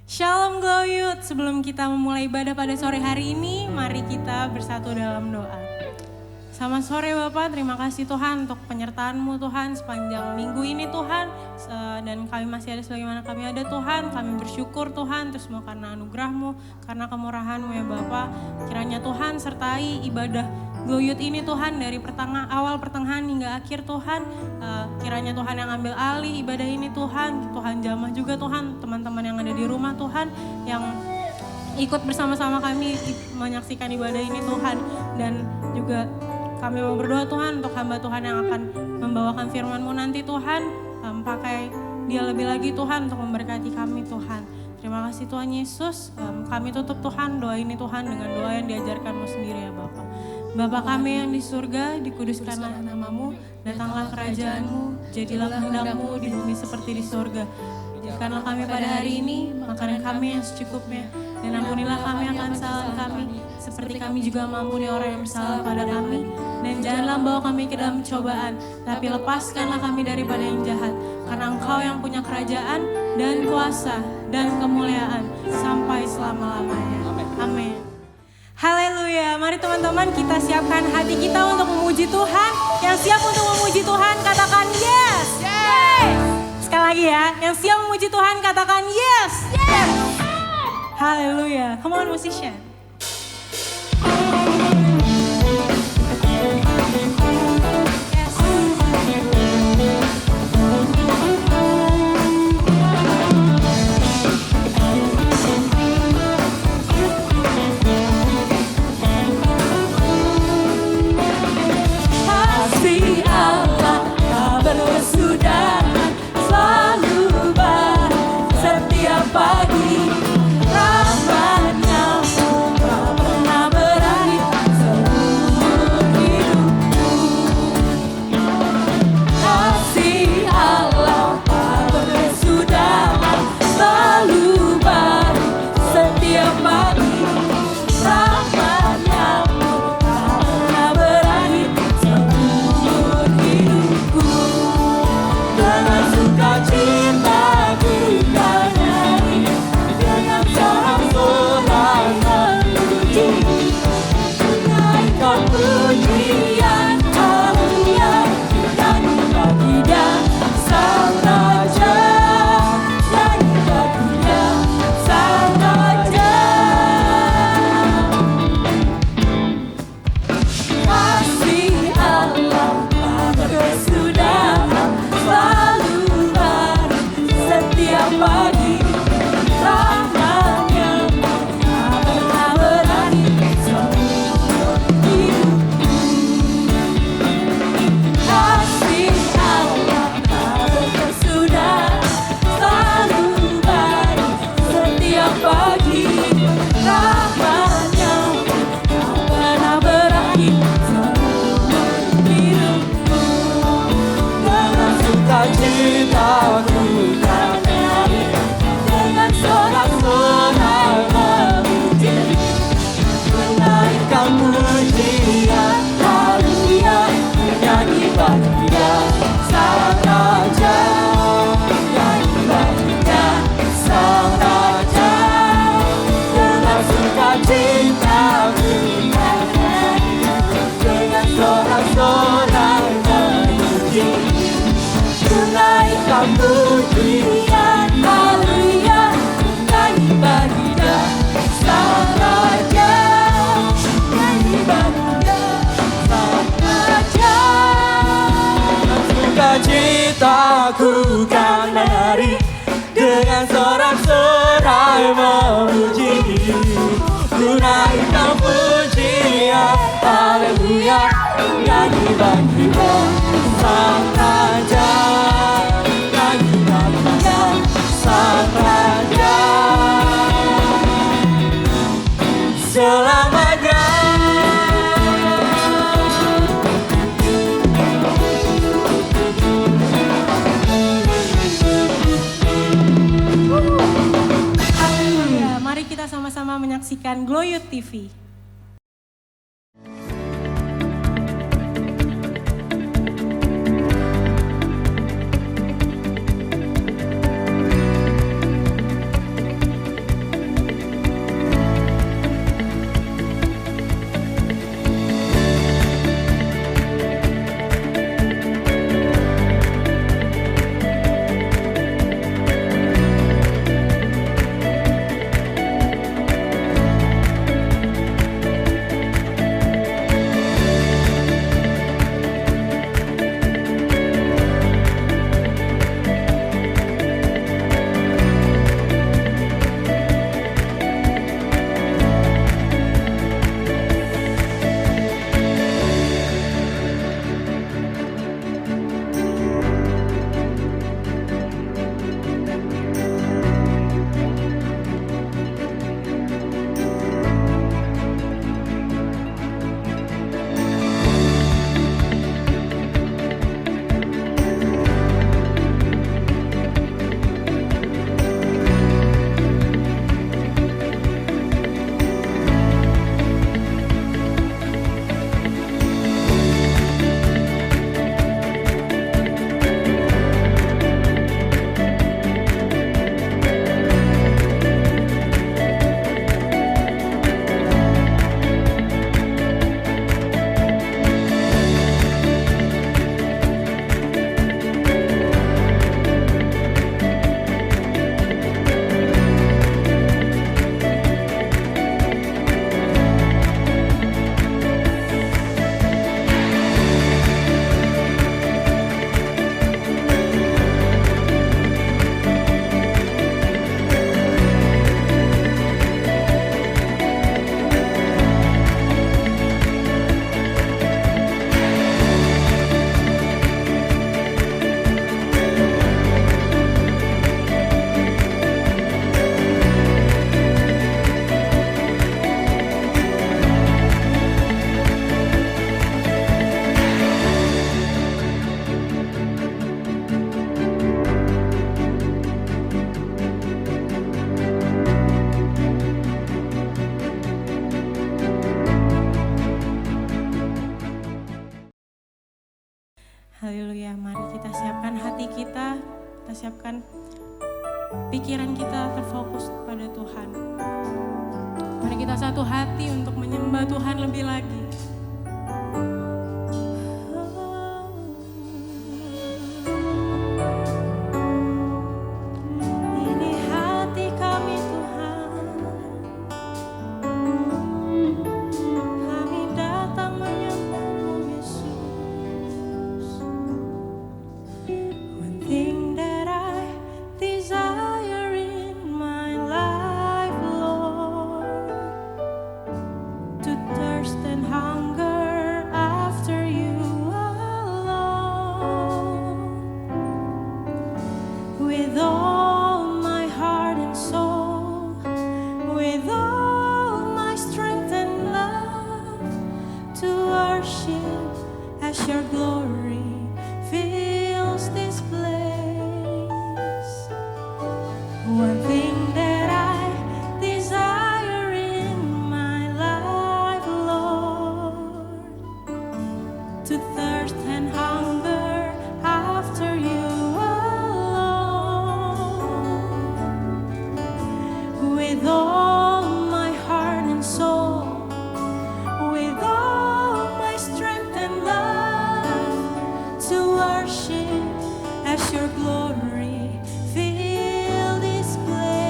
Shalom Glow Youth, sebelum kita memulai ibadah pada sore hari ini, mari kita bersatu dalam doa. Selamat sore Bapak, terima kasih Tuhan untuk penyertaan-Mu Tuhan sepanjang minggu ini Tuhan. Dan kami masih ada sebagaimana kami ada Tuhan, kami bersyukur Tuhan, terus semua karena anugerah-Mu, karena kemurahan-Mu ya Bapak. Kiranya Tuhan sertai ibadah Glow Youth ini Tuhan dari awal pertengahan hingga akhir Tuhan. Kiranya Tuhan yang ambil alih ibadah ini Tuhan. Tuhan jamah juga Tuhan teman-teman yang ada di rumah Tuhan yang ikut bersama-sama kami menyaksikan ibadah ini Tuhan. Dan juga kami mau berdoa Tuhan untuk hamba Tuhan yang akan membawakan firman-Mu nanti Tuhan. Pakai dia lebih lagi Tuhan untuk memberkati kami Tuhan. Terima kasih Tuhan Yesus. Kami tutup Tuhan doa ini Tuhan dengan doa yang diajarkan-Mu sendiri ya Bapak. Bapa kami yang di surga, dikuduskanlah nama-Mu, datanglah kerajaan-Mu, jadilah kehendak-Mu di bumi seperti di surga. Berikanlah kami pada hari ini makanan kami yang secukupnya, dan ampunilah kami akan kesalahan kami, seperti kami juga mengampuni orang yang bersalah pada kami. Dan janganlah bawa kami ke dalam cobaan, tapi lepaskanlah kami daripada yang jahat, karena Engkau yang punya kerajaan dan kuasa dan kemuliaan sampai selama-lamanya. Amin. Haleluya, mari teman-teman kita siapkan hati kita untuk memuji Tuhan. Yang siap untuk memuji Tuhan katakan yes. Yeay. Sekali lagi ya, yang siap memuji Tuhan katakan yes. Yes. Haleluya, come on musician. Citaku kan lari dengan sorak-sorai memuji, ku naikkan pujian, haleluya, nyanyi bagi Sang Raja, nyanyi bagi Sang Raja, selamanya. Kita sama-sama menyaksikan Glow Youth TV. hati kita siapkan pikiran kita terfokus pada Tuhan. Mari kita satu hati untuk menyembah Tuhan lebih lagi. Ini hati kami Tuhan, kami datang menyembah-Mu Yesus. One thing that I desire in my life, Lord, to thirst and hunger after You alone. With all my heart and soul, with all my strength and love, to worship as Your glory fills this place. One thing that I desire in my life, Lord, to thirst and hunger after You alone. With all my heart and soul, with all my strength and love, to worship as Your glory fill this place.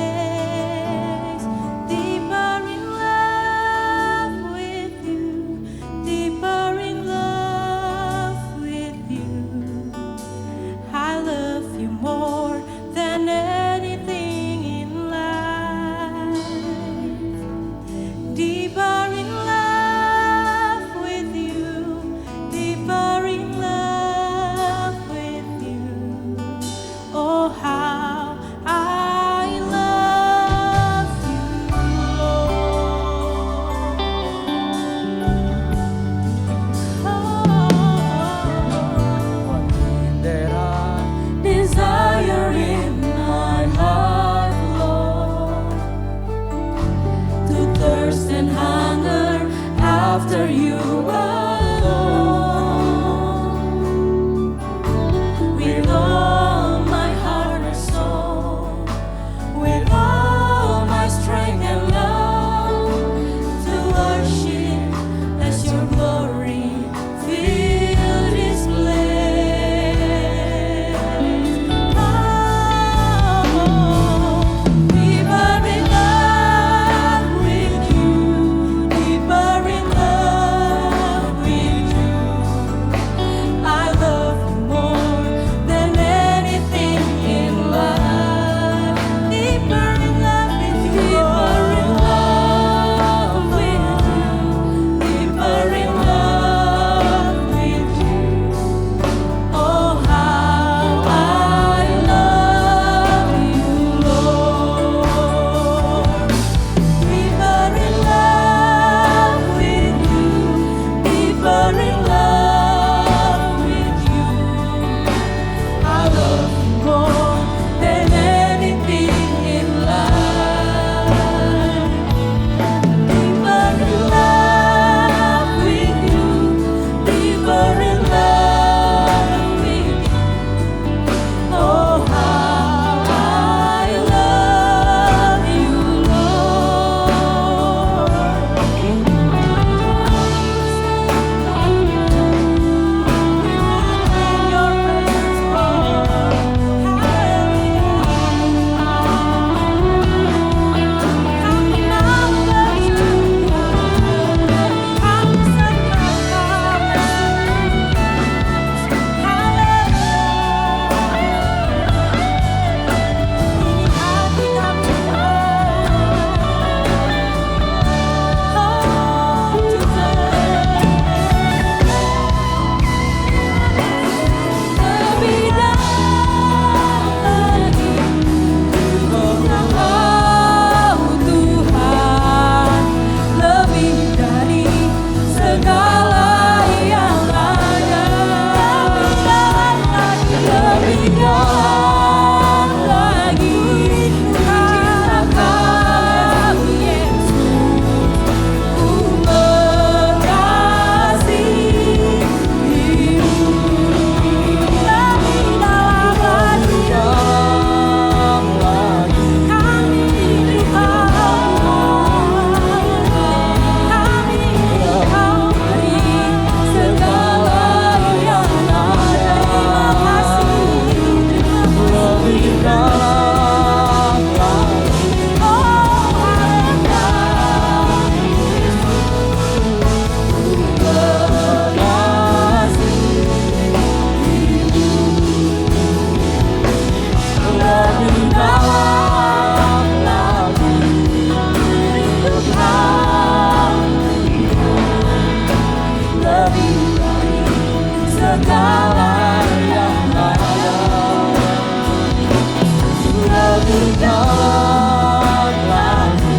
Jangan lagi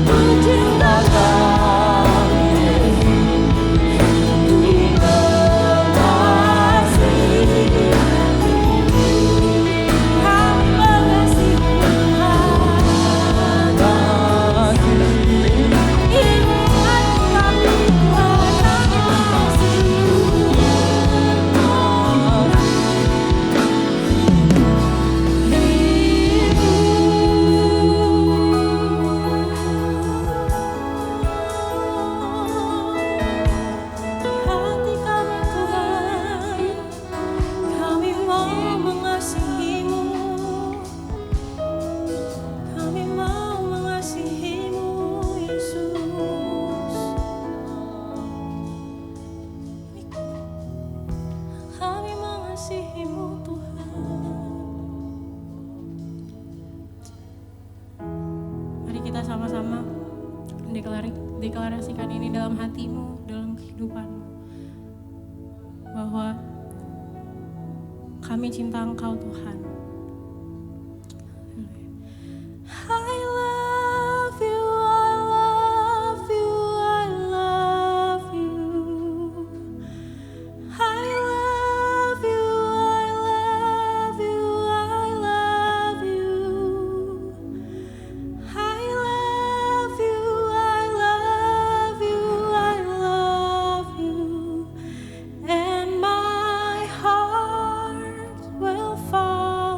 mencintakan ku mengasihi Hamba kasih hati kami Tuhan, kami mau mengasihimu, kami mau mengasihimu Yesus, kami mengasihimu Tuhan. Mari kita sama-sama deklarasikan ini dalam hatimu, dalam kehidupanmu, bahwa kami cinta Engkau Tuhan. I love you, I love you, I love you. I love you, I love you, I love you. I love you, I love you, I love you. And my heart will follow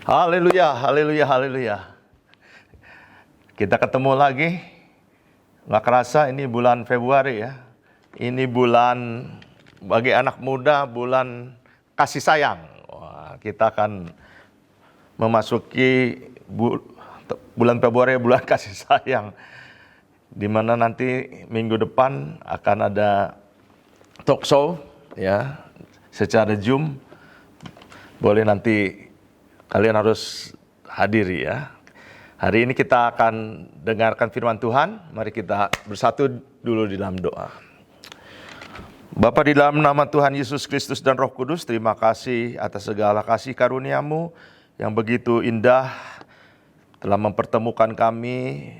Haleluya, haleluya, haleluya. Kita ketemu lagi. Nggak kerasa ini bulan Februari ya. Ini bulan bagi anak muda, bulan kasih sayang. Wah, kita akan memasuki bulan Februari, bulan kasih sayang. Di mana nanti minggu depan akan ada talk show ya secara Zoom. Boleh nanti kalian harus hadiri ya. Hari ini kita akan dengarkan firman Tuhan. Mari kita bersatu dulu di dalam doa. Bapa, di dalam nama Tuhan Yesus Kristus dan Roh Kudus, terima kasih atas segala kasih karunia-Mu yang begitu indah telah mempertemukan kami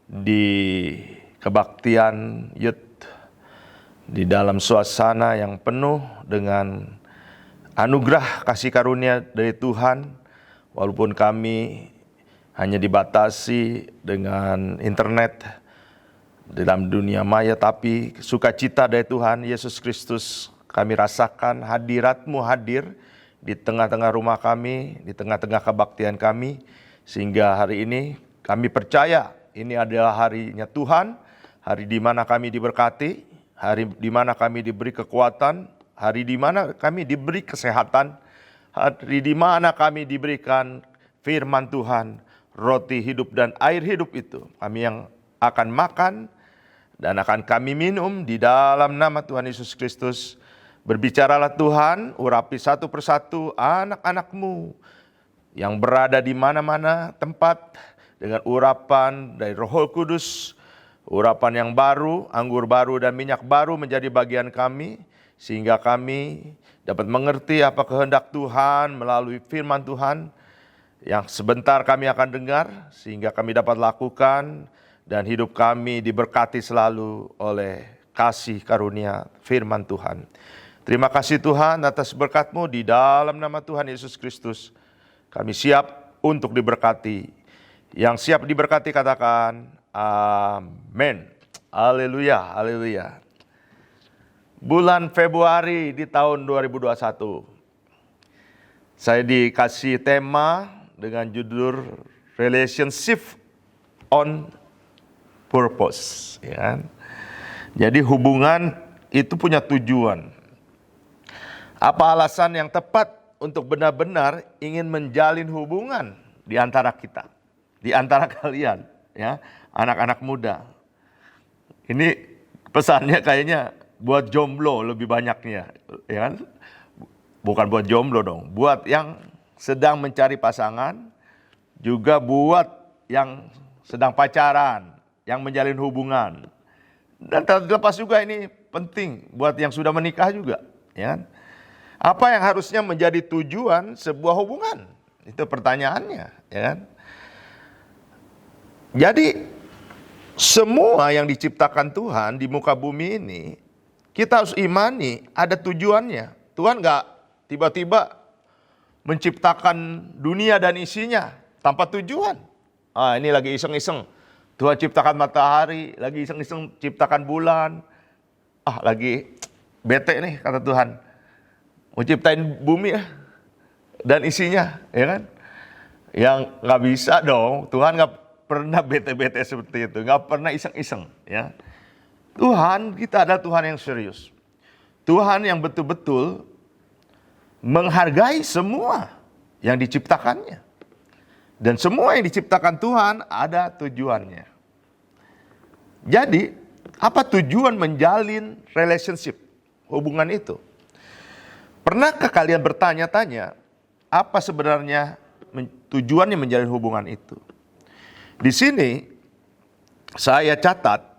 di kebaktian youth, di dalam suasana yang penuh dengan anugerah kasih karunia dari Tuhan, walaupun kami hanya dibatasi dengan internet dalam dunia maya, tapi sukacita dari Tuhan Yesus Kristus kami rasakan hadirat-Mu hadir di tengah-tengah rumah kami, di tengah-tengah kebaktian kami, sehingga hari ini kami percaya ini adalah harinya Tuhan, hari di mana kami diberkati, hari di mana kami diberi kekuatan, hari di mana kami diberi kesehatan, hari di mana kami diberikan firman Tuhan, roti hidup dan air hidup itu. Kami yang akan makan dan akan kami minum di dalam nama Tuhan Yesus Kristus. Berbicaralah Tuhan, urapi satu persatu anak-anak-Mu yang berada di mana-mana tempat dengan urapan dari Roh Kudus, urapan yang baru, anggur baru dan minyak baru menjadi bagian kami, sehingga kami dapat mengerti apa kehendak Tuhan melalui firman Tuhan yang sebentar kami akan dengar, sehingga kami dapat lakukan dan hidup kami diberkati selalu oleh kasih karunia firman Tuhan. Terima kasih Tuhan atas berkat-Mu di dalam nama Tuhan Yesus Kristus. Kami siap untuk diberkati. Yang siap diberkati katakan amin. Haleluya, haleluya. Bulan Februari di tahun 2021. Saya dikasih tema dengan judul Relationship on Purpose. Ya. Jadi hubungan itu punya tujuan. Apa alasan yang tepat untuk benar-benar ingin menjalin hubungan di antara kita, di antara kalian, ya, anak-anak muda. Ini pesannya kayaknya buat jomblo lebih banyaknya, ya kan? Bukan buat jomblo dong, buat yang sedang mencari pasangan, juga buat yang sedang pacaran, yang menjalin hubungan. Dan terlepas juga ini penting buat yang sudah menikah juga, ya kan? Apa yang harusnya menjadi tujuan sebuah hubungan? Itu pertanyaannya, ya kan? Jadi semua yang diciptakan Tuhan di muka bumi ini, kita harus imani ada tujuannya. Tuhan nggak tiba-tiba menciptakan dunia dan isinya tanpa tujuan. Ini lagi iseng-iseng. Tuhan ciptakan matahari, lagi iseng-iseng ciptakan bulan. Lagi bete nih kata Tuhan. Mau ciptain bumi ya dan isinya, ya kan? Yang nggak bisa dong. Tuhan nggak pernah bete-bete seperti itu, nggak pernah iseng-iseng, ya. Tuhan kita adalah Tuhan yang serius. Tuhan yang betul-betul menghargai semua yang diciptakannya. Dan semua yang diciptakan Tuhan ada tujuannya. Jadi, apa tujuan menjalin relationship, hubungan itu? Pernahkah kalian bertanya-tanya, apa sebenarnya tujuannya menjalin hubungan itu? Di sini, saya catat,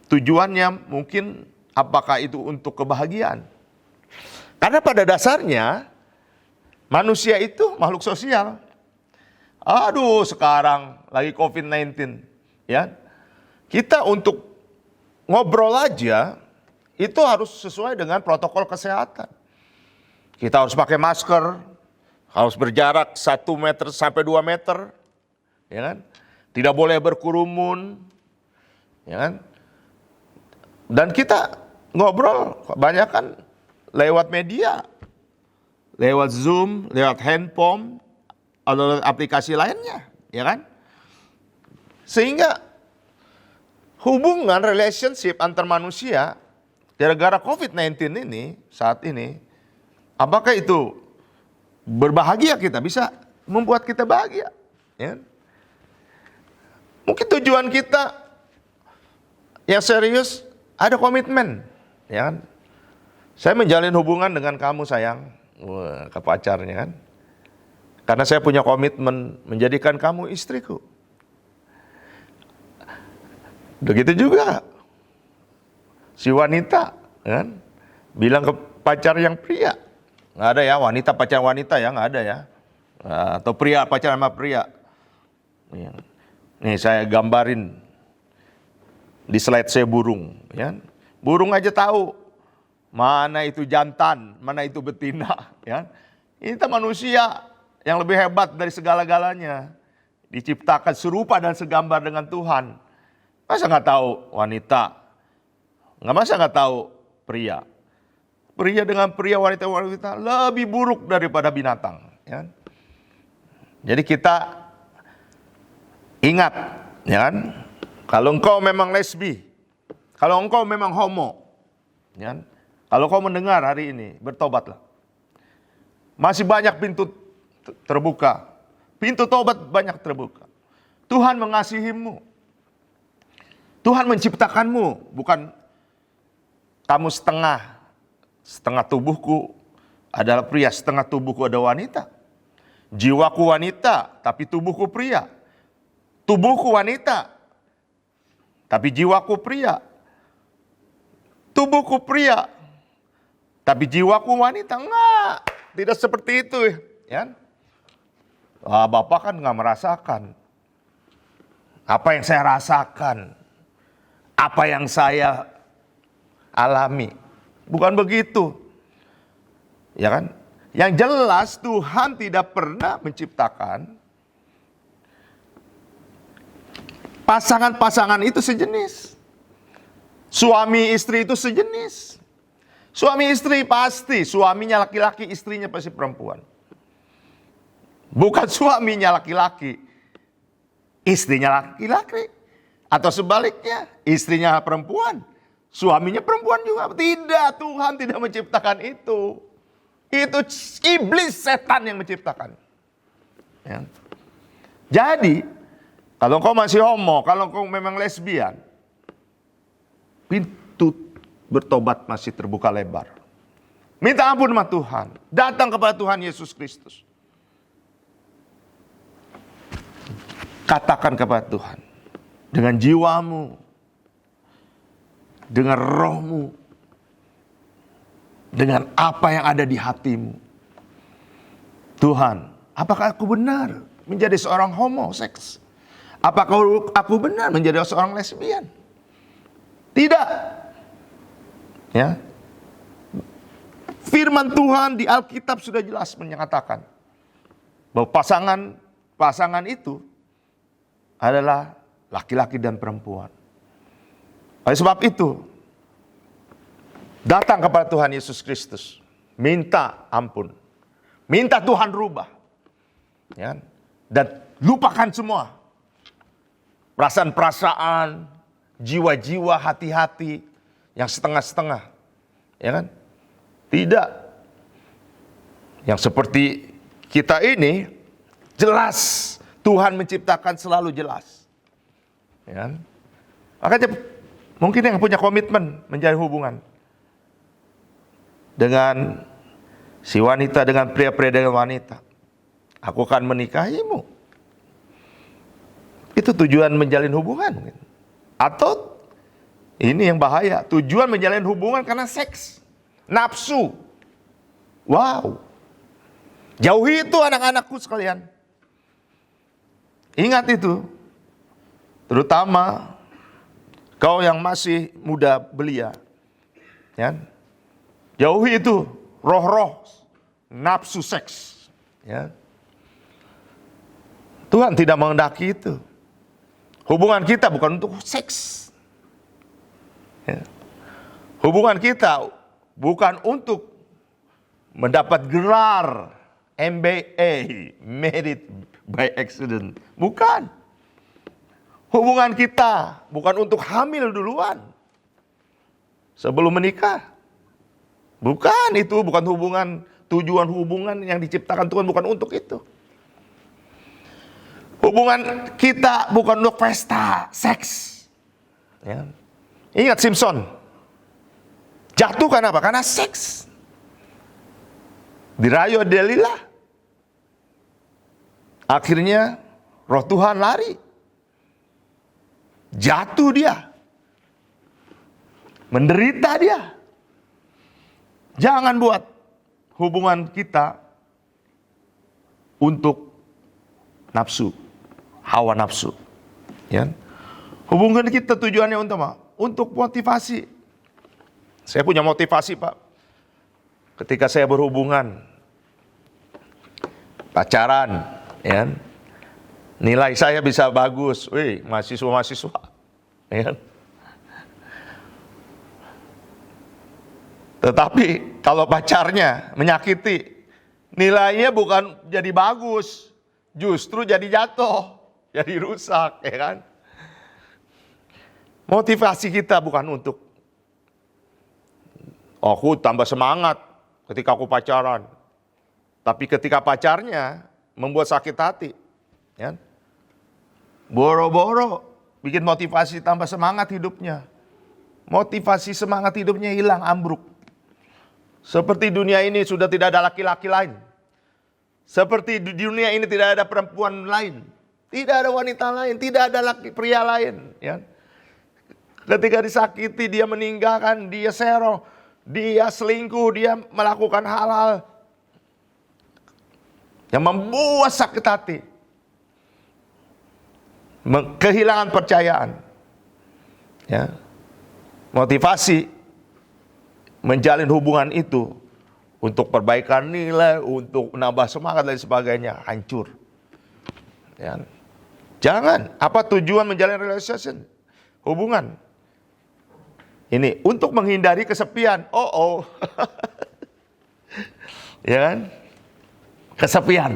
tujuannya mungkin apakah itu untuk kebahagiaan. Karena pada dasarnya, manusia itu makhluk sosial. Sekarang lagi COVID-19, ya. Kita untuk ngobrol aja, itu harus sesuai dengan protokol kesehatan. Kita harus pakai masker, harus berjarak 1 meter sampai 2 meter, ya kan? Tidak boleh berkerumun, ya kan? Dan kita ngobrol kebanyakan lewat media, lewat Zoom, lewat handphone, atau aplikasi lainnya, ya kan? Sehingga hubungan relationship antar manusia gara-gara COVID-19 ini saat ini, apakah itu berbahagia kita, bisa membuat kita bahagia? Ya. Mungkin tujuan kita yang serius ada komitmen, ya kan? Saya menjalin hubungan dengan kamu sayang, ke pacarnya kan? Karena saya punya komitmen menjadikan kamu istriku. Begitu juga si wanita kan bilang ke pacar yang pria, nggak ada ya wanita pacar wanita ya, nggak ada ya, atau pria pacar sama pria. Nih saya gambarin di slide saya burung, ya. Burung aja tahu mana itu jantan, mana itu betina, ya. Kita manusia yang lebih hebat dari segala-galanya, diciptakan serupa dan segambar dengan Tuhan. Masa nggak tahu wanita? Masa nggak tahu pria? Pria dengan pria, wanita lebih buruk daripada binatang. Ya. Jadi kita ingat, ya kan? Kalau engkau memang lesbi, kalau engkau memang homo, ya kan? Kalau kau mendengar hari ini, bertobatlah. Masih banyak pintu terbuka, pintu tobat banyak terbuka. Tuhan mengasihimu. Tuhan menciptakanmu, bukan kamu setengah tubuhku adalah pria, setengah tubuhku ada wanita. Jiwaku wanita, tapi tubuhku pria. Tubuhku wanita, tapi jiwaku pria. Tubuhku pria, tapi jiwaku wanita. Enggak, tidak seperti itu, ya. Bapak kan nggak merasakan apa yang saya rasakan. Apa yang saya alami. Bukan begitu. Ya kan? Yang jelas Tuhan tidak pernah menciptakan pasangan-pasangan itu sejenis. Suami istri itu sejenis. Suami istri pasti, suaminya laki-laki, istrinya pasti perempuan. Bukan suaminya laki-laki, istrinya laki-laki. Atau sebaliknya, istrinya perempuan, suaminya perempuan juga. Tidak, Tuhan tidak menciptakan itu. Itu iblis, setan yang menciptakan. Ya. Jadi, kalau kau masih homo, kalau kau memang lesbian, pintu bertobat masih terbuka lebar. Minta ampun sama Tuhan. Datang kepada Tuhan Yesus Kristus. Katakan kepada Tuhan. Dengan jiwamu, dengan rohmu, dengan apa yang ada di hatimu. Tuhan, apakah aku benar menjadi seorang homoseks? Apakah aku benar menjadi seorang lesbian? Tidak. Ya. Firman Tuhan di Alkitab sudah jelas menyatakan bahwa pasangan itu adalah laki-laki dan perempuan. Oleh sebab itu, datang kepada Tuhan Yesus Kristus. Minta ampun. Minta Tuhan rubah. Ya, dan lupakan semua. Perasaan-perasaan, jiwa-jiwa, hati-hati yang setengah-setengah. Ya kan? Tidak. Yang seperti kita ini, jelas. Tuhan menciptakan selalu jelas. Ya. Makanya mungkin yang punya komitmen menjalin hubungan dengan si wanita, dengan pria-pria dengan wanita, aku akan menikahimu. Itu tujuan menjalin hubungan. Atau ini yang bahaya, tujuan menjalin hubungan karena seks, nafsu. Wow. Jauhi itu anak-anakku sekalian. Ingat itu. Terutama kau yang masih muda belia. Ya. Jauhi itu roh-roh nafsu seks. Ya. Tuhan tidak menghendaki itu. Hubungan kita bukan untuk seks. Ya. Hubungan kita bukan untuk mendapat gelar MBA, married by accident. Bukan. Hubungan kita bukan untuk hamil duluan sebelum menikah. Bukan itu, bukan hubungan, tujuan hubungan yang diciptakan Tuhan bukan untuk itu. Hubungan kita bukan untuk pesta seks. Ya. Ingat Simpson. Jatuh karena apa? Karena seks. Dirayu Delila. Akhirnya roh Tuhan lari. Jatuh dia. Menderita dia. Jangan buat hubungan kita untuk nafsu. Hawa nafsu. Ya. Hubungan kita tujuannya untuk apa? Untuk motivasi. Saya punya motivasi, Pak. Ketika saya berhubungan, pacaran, ya, nilai saya bisa bagus. Wih, mahasiswa-mahasiswa. Ya. Tetapi kalau pacarnya menyakiti, nilainya bukan jadi bagus, justru jadi jatuh, jadi rusak, ya kan? Motivasi kita bukan untuk aku tambah semangat ketika aku pacaran. Tapi ketika pacarnya membuat sakit hati. Ya. Boro-boro bikin motivasi tambah semangat hidupnya. Motivasi semangat hidupnya hilang, ambruk. Seperti dunia ini sudah tidak ada laki-laki lain. Seperti di dunia ini tidak ada perempuan lain. Tidak ada wanita lain, tidak ada pria lain. Ya. Ketika disakiti, dia meninggalkan, dia sero, dia selingkuh, dia melakukan hal-hal yang membuat sakit hati. Kehilangan percayaan. Ya. Motivasi menjalin hubungan itu untuk perbaikan nilai, untuk nambah semangat dan sebagainya, hancur. Ya. Jangan. Apa tujuan menjalin relationship? Hubungan. Ini untuk menghindari kesepian. Ya kan? Kesepian.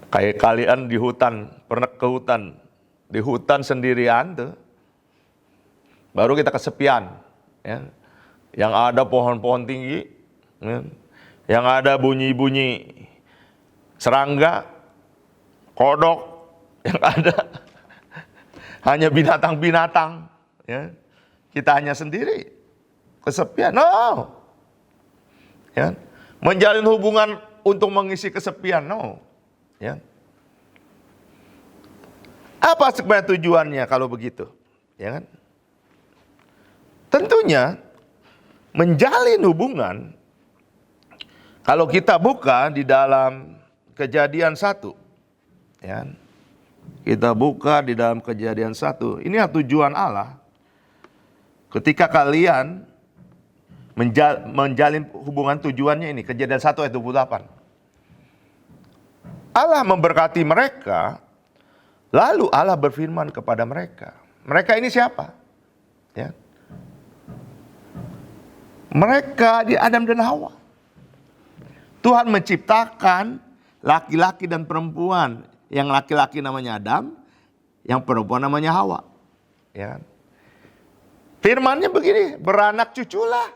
Kayak kalian di hutan, pernah ke hutan. Di hutan sendirian tuh. Baru kita kesepian. Ya. Yang ada pohon-pohon tinggi. Ya. Yang ada bunyi-bunyi serangga, kodok. Yang ada hanya binatang-binatang, ya. Kita hanya sendiri, kesepian. No, ya. Menjalin hubungan untuk mengisi kesepian, no, ya. Apa sebenarnya tujuannya kalau begitu, ya kan? Tentunya menjalin hubungan. Kalau kita buka di dalam Kejadian 1, ya. Kita buka di dalam Kejadian 1. Ini tujuan Allah. Ketika kalian menjalin hubungan, tujuannya ini. Kejadian 1 ayat 28. Allah memberkati mereka. Lalu Allah berfirman kepada mereka. Mereka ini siapa? Ya. Mereka di Adam dan Hawa. Tuhan menciptakan laki-laki dan perempuan. Yang laki-laki namanya Adam, yang perempuan namanya Hawa. Ya. Firmannya begini, beranak cuculah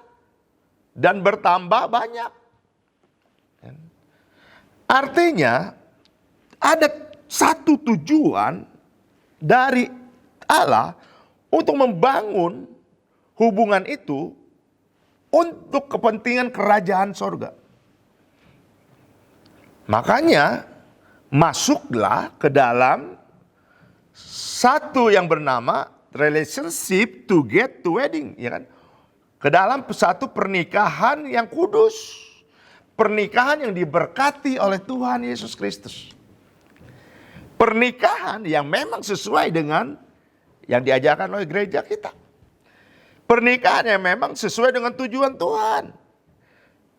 dan bertambah banyak. Ya. Artinya ada satu tujuan dari Allah untuk membangun hubungan itu untuk kepentingan kerajaan sorga. Makanya masuklah ke dalam satu yang bernama relationship to get to wedding, ya kan? Ke dalam satu pernikahan yang kudus, pernikahan yang diberkati oleh Tuhan Yesus Kristus, pernikahan yang memang sesuai dengan yang diajarkan oleh gereja kita, pernikahan yang memang sesuai dengan tujuan Tuhan.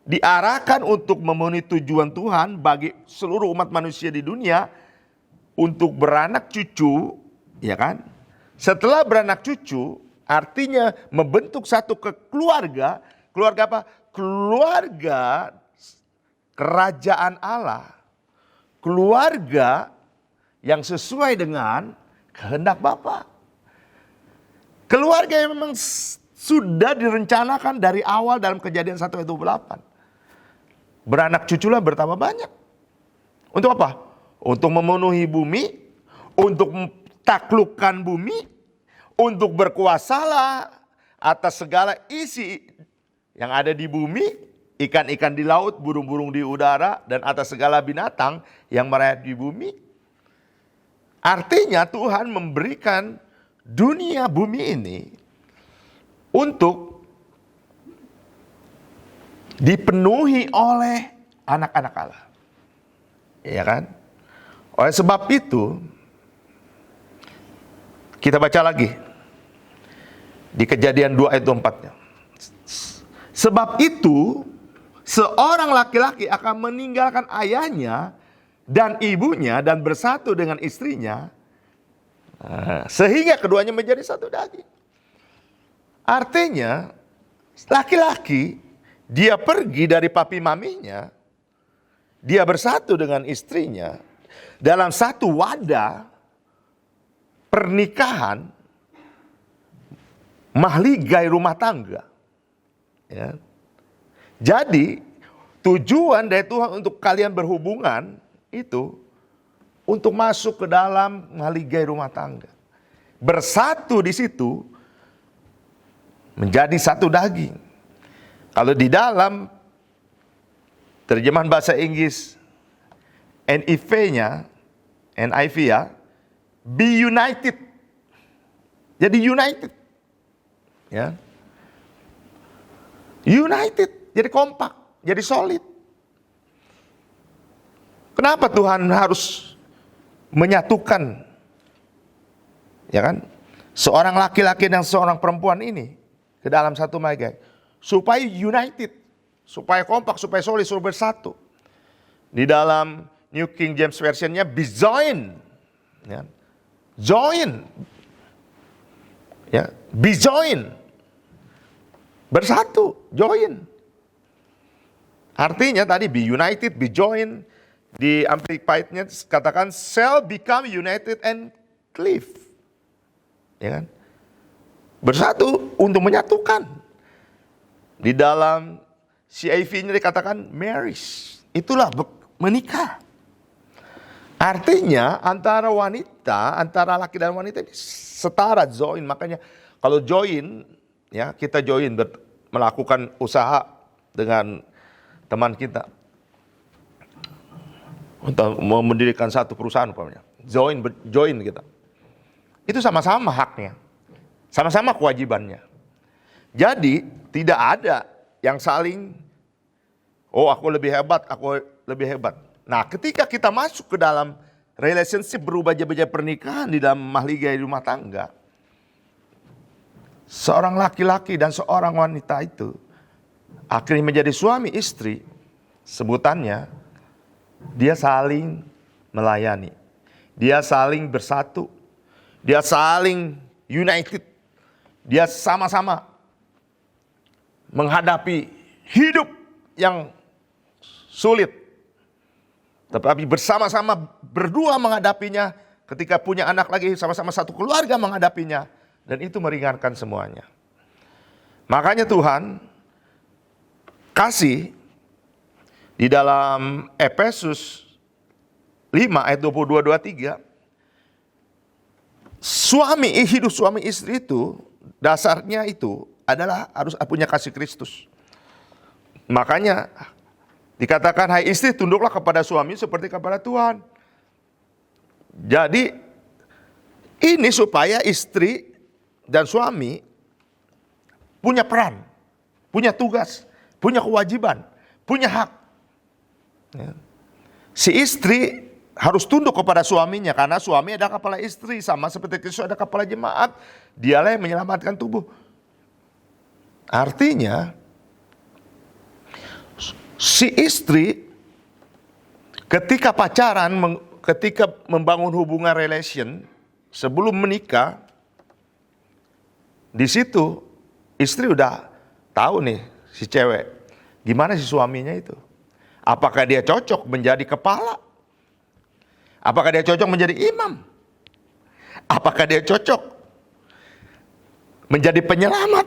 Diarahkan untuk memenuhi tujuan Tuhan bagi seluruh umat manusia di dunia untuk beranak cucu, ya kan? Setelah beranak cucu, artinya membentuk satu keluarga Keluarga apa? Keluarga kerajaan Allah. Keluarga yang sesuai dengan kehendak Bapa. Keluarga yang memang sudah direncanakan dari awal dalam Kejadian 1 ayat 28. Beranak cuculah bertambah banyak. Untuk apa? Untuk memenuhi bumi, untuk taklukkan bumi, untuk berkuasalah atas segala isi yang ada di bumi, ikan-ikan di laut, burung-burung di udara, dan atas segala binatang yang merayap di bumi. Artinya Tuhan memberikan dunia bumi ini untuk dipenuhi oleh anak-anak Allah. Ya kan? Oleh sebab itu, kita baca lagi di Kejadian 2 ayat 24-nya. Sebab itu, seorang laki-laki akan meninggalkan ayahnya dan ibunya dan bersatu dengan istrinya, sehingga keduanya menjadi satu daging. Artinya, laki-laki dia pergi dari papi maminya, dia bersatu dengan istrinya dalam satu wadah pernikahan, mahligai rumah tangga. Ya. Jadi tujuan dari Tuhan untuk kalian berhubungan itu untuk masuk ke dalam mahligai rumah tangga. Bersatu di situ menjadi satu daging. Kalau di dalam terjemahan bahasa Inggris NIV-nya, NIV ya, be united. Jadi united. Ya. United, jadi kompak, jadi solid. Kenapa Tuhan harus menyatukan, ya kan, seorang laki-laki dan seorang perempuan ini ke dalam satu mahligai? Supaya united, supaya kompak, supaya solid, supaya bersatu. Di dalam New King James Version-nya be joined, ya. Join, ya, be joined, bersatu, join. Artinya tadi be united, be joined. Di Amplified-nya katakan shall become united and cleave, ya kan? Bersatu untuk menyatukan. Di dalam CIV-nya dikatakan marriage, itulah menikah. Artinya antara wanita, antara laki dan wanita ini setara, join. Makanya kalau join, ya kita join melakukan usaha dengan teman kita untuk mendirikan satu perusahaan umpamanya. Join kita. Itu sama-sama haknya. Sama-sama kewajibannya. Jadi tidak ada yang saling, oh aku lebih hebat, aku lebih hebat. Nah ketika kita masuk ke dalam relationship berubah jadi pernikahan di dalam mahligai rumah tangga, seorang laki-laki dan seorang wanita itu akhirnya menjadi suami istri. Sebutannya, dia saling melayani, dia saling bersatu, dia saling united, dia sama-sama menghadapi hidup yang sulit, tetapi bersama-sama berdua menghadapinya. Ketika punya anak lagi, sama-sama satu keluarga menghadapinya, dan itu meringankan semuanya. Makanya Tuhan kasih di dalam Efesus 5 ayat 22-23, hidup suami istri itu dasarnya itu adalah harus punya kasih Kristus. Makanya dikatakan, hai istri tunduklah kepada suami seperti kepada Tuhan. Jadi ini supaya istri dan suami punya peran, punya tugas, punya kewajiban, punya hak. Ya. Si istri harus tunduk kepada suaminya karena suami adalah kepala istri, sama seperti Kristus ada kepala jemaat. Dialah yang menyelamatkan tubuh. Artinya si istri ketika pacaran, ketika membangun hubungan relation sebelum menikah, di situ istri udah tahu nih si cewek. Gimana si suaminya itu? Apakah dia cocok menjadi kepala? Apakah dia cocok menjadi imam? Apakah dia cocok menjadi penyelamat?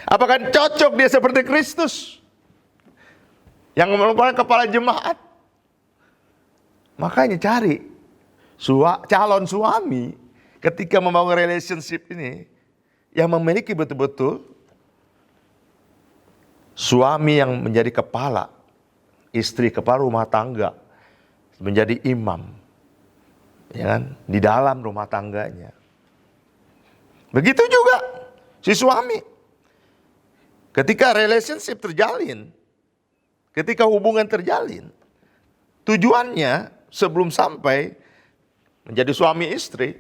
Apakah cocok dia seperti Kristus yang merupakan kepala jemaat? Makanya cari calon suami ketika membangun relationship ini yang memiliki betul-betul suami yang menjadi kepala, istri kepala rumah tangga, menjadi imam, ya kan, di dalam rumah tangganya. Begitu juga si suami. Ketika relationship terjalin, ketika hubungan terjalin, tujuannya sebelum sampai menjadi suami istri,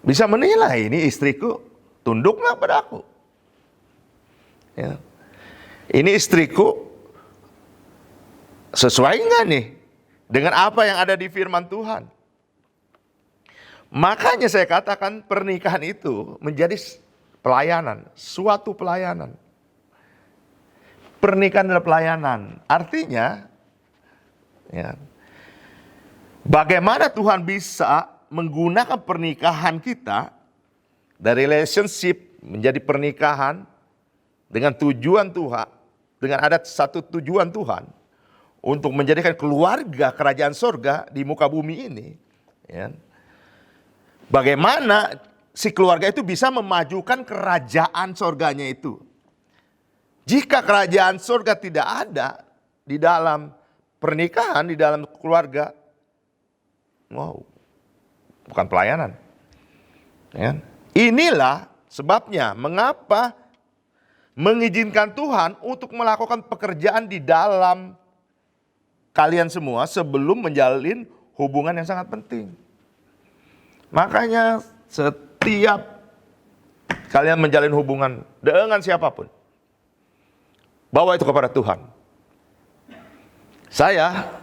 bisa menilai, ini istriku tunduklah pada aku. Ya. Ini istriku sesuai nggak nih dengan apa yang ada di firman Tuhan? Makanya saya katakan pernikahan itu menjadi pelayanan, suatu pelayanan. Pernikahan adalah pelayanan. Artinya, ya, bagaimana Tuhan bisa menggunakan pernikahan kita dari relationship menjadi pernikahan dengan tujuan Tuhan, dengan ada satu tujuan Tuhan untuk menjadikan keluarga kerajaan sorga di muka bumi ini. Ya. Bagaimana si keluarga itu bisa memajukan kerajaan sorganya itu. Jika kerajaan sorga tidak ada di dalam pernikahan, di dalam keluarga, wow, bukan pelayanan. Ya. Inilah sebabnya mengapa mengizinkan Tuhan untuk melakukan pekerjaan di dalam kalian semua sebelum menjalin hubungan yang sangat penting. Makanya setiap kalian menjalin hubungan dengan siapapun, bawa itu kepada Tuhan. Saya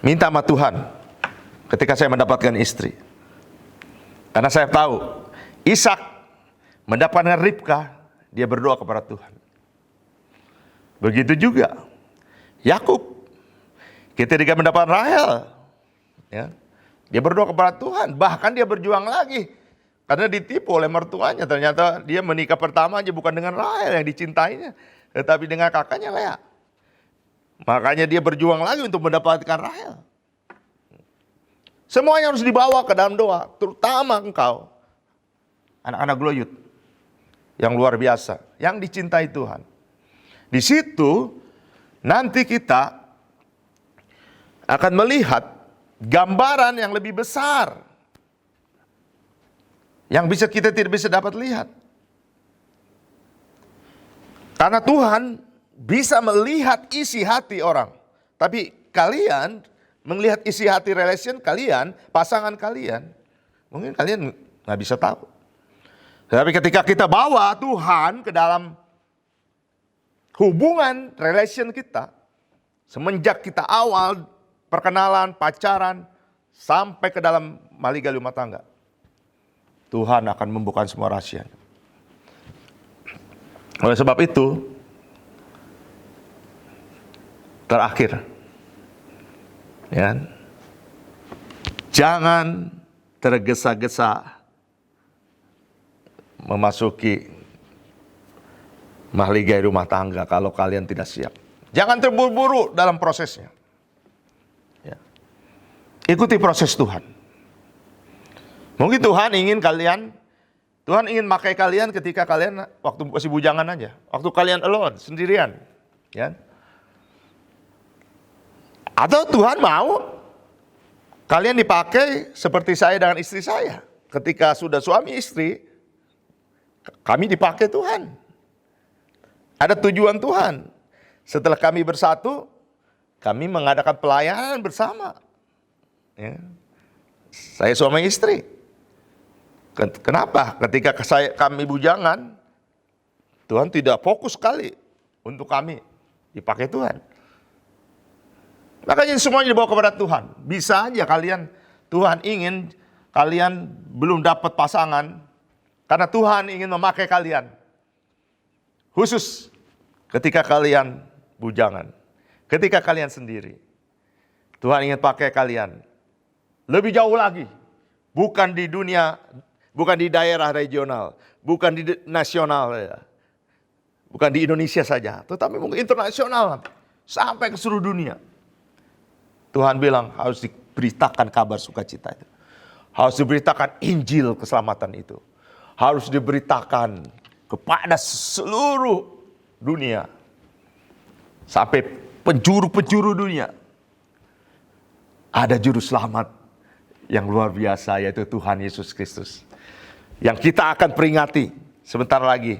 minta sama Tuhan ketika saya mendapatkan istri. Karena saya tahu Ishak mendapatkan Ribka, dia berdoa kepada Tuhan. Begitu juga Yakub ketika mendapat Rahel, ya, dia berdoa kepada Tuhan. Bahkan dia berjuang lagi karena ditipu oleh mertuanya. Ternyata dia menikah pertama aja bukan dengan Rahel yang dicintainya, tetapi dengan kakaknya Lea. Makanya dia berjuang lagi untuk mendapatkan Rahel. Semuanya harus dibawa ke dalam doa, terutama engkau, anak-anak Gloyut yang luar biasa, yang dicintai Tuhan. Di situ nanti kita akan melihat gambaran yang lebih besar yang kita tidak bisa dapat lihat. Karena Tuhan bisa melihat isi hati orang. Tapi kalian melihat isi hati relation kalian, pasangan kalian, mungkin kalian nggak bisa tahu. Tapi ketika kita bawa Tuhan ke dalam hubungan relation kita, semenjak kita awal perkenalan, pacaran, sampai ke dalam maligali rumah tangga, Tuhan akan membuka semua rahasia. Oleh sebab itu, terakhir, ya, jangan tergesa-gesa memasuki mahligai rumah tangga kalau kalian tidak siap. Jangan terburu-buru dalam prosesnya. Ya. Ikuti proses Tuhan. Mungkin Tuhan ingin pakai kalian ketika kalian waktu masih bujangan aja. Waktu kalian alone, sendirian. Ya. Atau Tuhan mau kalian dipakai seperti saya dengan istri saya. Ketika sudah suami istri, kami dipakai Tuhan. Ada tujuan Tuhan. Setelah kami bersatu, kami mengadakan pelayanan bersama. Ya. Saya suami istri. Kenapa? Ketika kami bujangan, Tuhan tidak fokus sekali untuk kami dipakai Tuhan. Makanya semuanya dibawa kepada Tuhan. Bisa aja Tuhan ingin kalian belum dapat pasangan, karena Tuhan ingin memakai kalian Khusus ketika kalian bujangan, ketika kalian sendiri. Tuhan ingin pakai kalian lebih jauh lagi. Bukan di dunia, bukan di daerah regional, bukan di nasional, ya. Bukan di Indonesia saja, tetapi mungkin internasional, sampai ke seluruh dunia. Tuhan bilang harus diberitakan kabar sukacita itu. Harus diberitakan Injil keselamatan itu. Harus diberitakan kepada seluruh dunia. Sampai penjuru-penjuru dunia. Ada juru selamat yang luar biasa, yaitu Tuhan Yesus Kristus. Yang kita akan peringati sebentar lagi.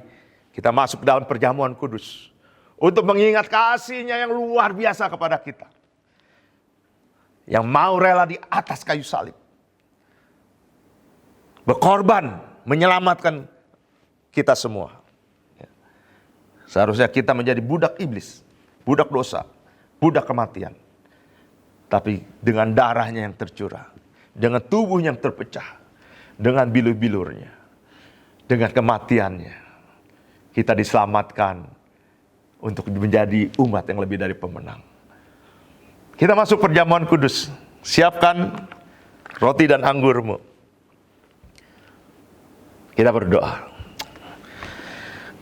Kita masuk dalam perjamuan kudus. Untuk mengingat kasih-Nya yang luar biasa kepada kita. Yang mau rela di atas kayu salib. Berkorban, menyelamatkan kita semua. Seharusnya kita menjadi budak iblis. Budak dosa. Budak kematian. Tapi dengan darahnya yang tercurah. Dengan tubuhnya yang terpecah. Dengan bilur-bilurnya. Dengan kematiannya. Kita diselamatkan. Untuk menjadi umat yang lebih dari pemenang. Kita masuk perjamuan kudus. Siapkan roti dan anggurmu. Kita berdoa.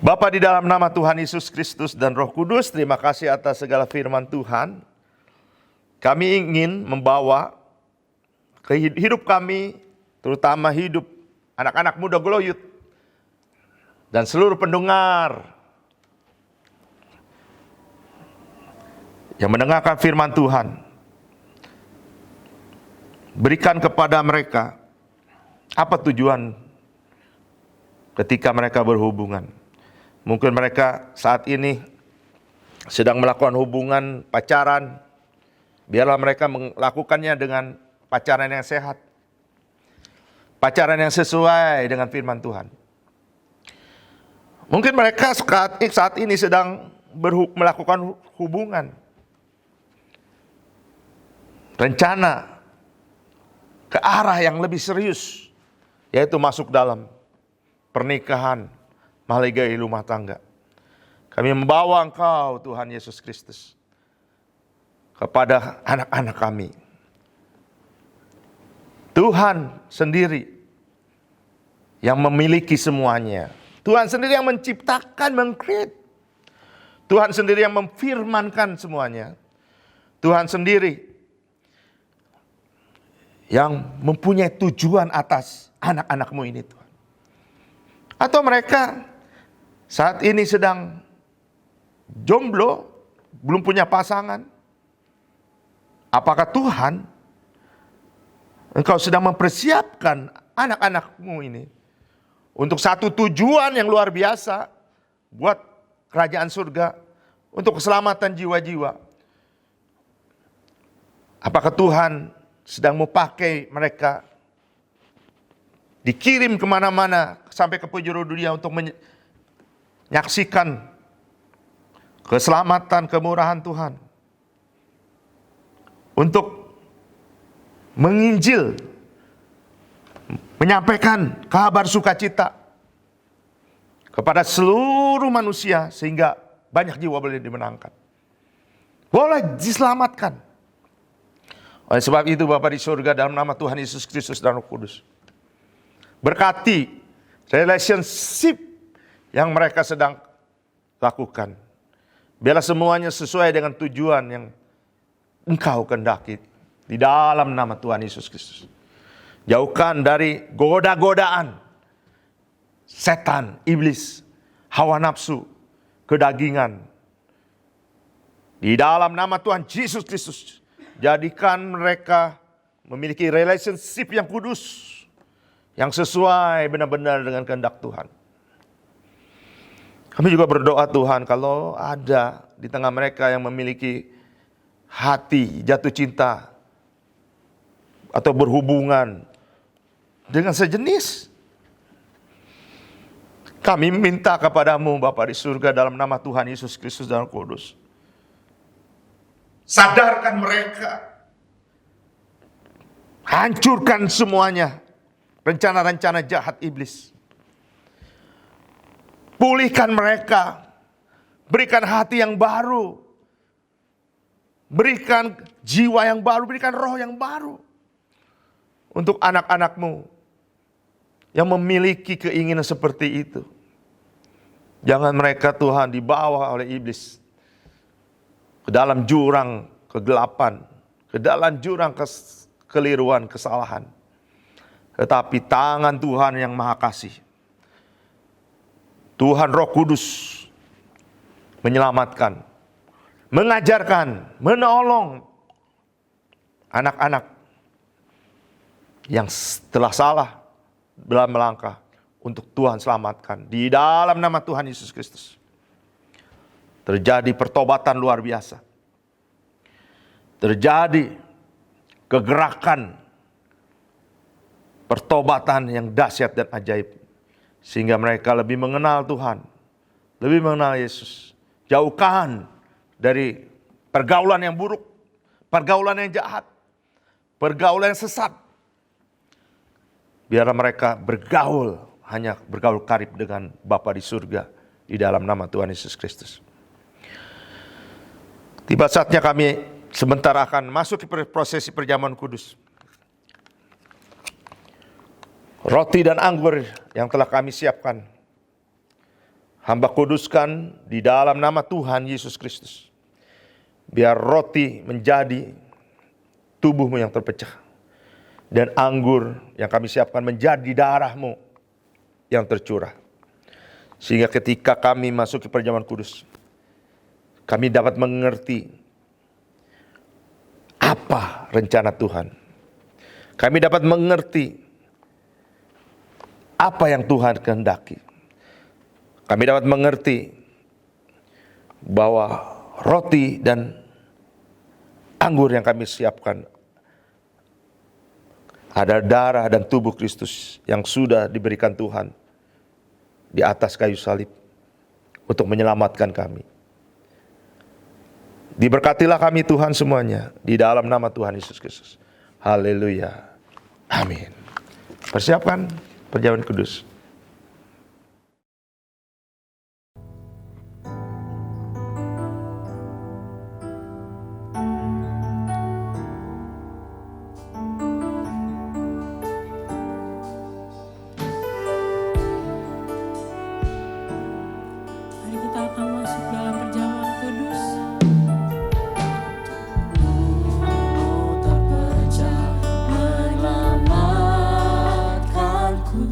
Bapa, di dalam nama Tuhan Yesus Kristus dan Roh Kudus, terima kasih atas segala firman Tuhan. Kami ingin membawa ke hidup kami, terutama hidup anak-anak muda Gloyut dan seluruh pendengar yang mendengarkan firman Tuhan. Berikan kepada mereka apa tujuan ketika mereka berhubungan. Mungkin mereka saat ini sedang melakukan hubungan pacaran. Biarlah mereka melakukannya dengan pacaran yang sehat. Pacaran yang sesuai dengan firman Tuhan. Mungkin mereka saat ini sedang melakukan hubungan. Rencana ke arah yang lebih serius. Yaitu masuk dalam pernikahan, mahligai rumah tangga. Kami membawa Engkau, Tuhan Yesus Kristus, kepada anak-anak kami. Tuhan sendiri yang memiliki semuanya. Tuhan sendiri yang menciptakan, meng-create. Tuhan sendiri yang memfirmankan semuanya. Tuhan sendiri yang mempunyai tujuan atas anak-anak-Mu ini, Tuhan. Atau mereka saat ini sedang jomblo, belum punya pasangan. Apakah Tuhan, Engkau sedang mempersiapkan anak-anak-Mu ini untuk satu tujuan yang luar biasa buat kerajaan surga, untuk keselamatan jiwa-jiwa? Apakah Tuhan sedang mau pakai mereka dikirim kemana-mana sampai ke penjuru dunia untuk menyaksikan keselamatan, kemurahan Tuhan, untuk menginjil, menyampaikan kabar sukacita kepada seluruh manusia sehingga banyak jiwa boleh dimenangkan, boleh diselamatkan. Oleh sebab itu Bapa di surga, dalam nama Tuhan Yesus Kristus dan Roh Kudus, berkati relationship yang mereka sedang lakukan. Biarlah semuanya sesuai dengan tujuan yang Engkau kehendaki. Di dalam nama Tuhan Yesus Kristus. Jauhkan dari goda-godaan setan, iblis, hawa nafsu, kedagingan. Di dalam nama Tuhan Yesus Kristus, jadikan mereka memiliki relationship yang kudus, yang sesuai benar-benar dengan kehendak Tuhan. Kami juga berdoa Tuhan, kalau ada di tengah mereka yang memiliki hati jatuh cinta atau berhubungan dengan sejenis, kami minta kepadamu Bapa di surga, dalam nama Tuhan Yesus Kristus dan Roh Kudus, sadarkan mereka, hancurkan semuanya rencana-rencana jahat iblis. Pulihkan mereka Berikan hati yang baru. Berikan jiwa yang baru, berikan roh yang baru. Untuk anak-anak-Mu yang memiliki keinginan seperti itu. Jangan mereka Tuhan dibawa oleh iblis ke dalam jurang kegelapan, ke dalam jurang kekeliruan, kesalahan. Tetapi tangan Tuhan yang Maha Kasih, Tuhan Roh Kudus menyelamatkan, mengajarkan, menolong anak-anak yang telah salah dalam melangkah untuk Tuhan selamatkan. Di dalam nama Tuhan Yesus Kristus. Terjadi pertobatan luar biasa. Terjadi kegerakan pertobatan yang dahsyat dan ajaib. Sehingga mereka lebih mengenal Tuhan. Lebih mengenal Yesus. Jauhkan dari pergaulan yang buruk. Pergaulan yang jahat. Pergaulan yang sesat. Biar mereka bergaul. Hanya bergaul karib dengan Bapa di surga. Di dalam nama Tuhan Yesus Kristus. Tiba saatnya kami sebentar akan masuk ke prosesi perjamuan kudus. Roti dan anggur yang telah kami siapkan, hamba kuduskan di dalam nama Tuhan Yesus Kristus. Biar roti menjadi tubuh-Mu yang terpecah. Dan anggur yang kami siapkan menjadi darah-Mu yang tercurah. Sehingga ketika kami masuk ke perjamuan kudus, kami dapat mengerti apa rencana Tuhan. Kami dapat mengerti apa yang Tuhan kehendaki. Kami dapat mengerti bahwa roti dan anggur yang kami siapkan ada darah dan tubuh Kristus yang sudah diberikan Tuhan di atas kayu salib untuk menyelamatkan kami. Diberkatilah kami Tuhan semuanya di dalam nama Tuhan Yesus Kristus. Haleluya. Amin. Persiapkan perjamuan kudus. Mari kita akan masuk dalam perjamuan kudus. Terpecah menyelamatkanku.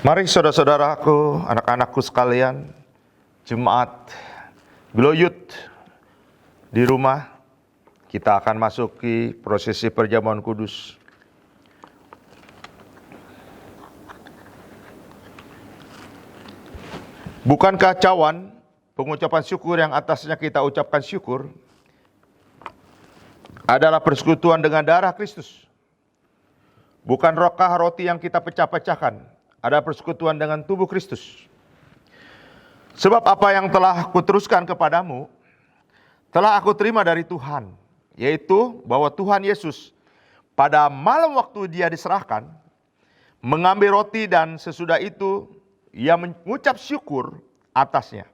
Mari saudara-saudaraku, anak-anakku sekalian, jemaat Glow Youth di rumah, kita akan masuki prosesi perjamuan kudus. Bukankah cawan, pengucapan syukur yang atasnya kita ucapkan syukur, adalah persekutuan dengan darah Kristus? Bukankah roti yang kita pecah-pecahkan ada persekutuan dengan tubuh Kristus? Sebab apa yang telah kuteruskan kepadamu, telah aku terima dari Tuhan, yaitu bahwa Tuhan Yesus pada malam waktu dia diserahkan, mengambil roti dan sesudah itu ia mengucap syukur atasnya.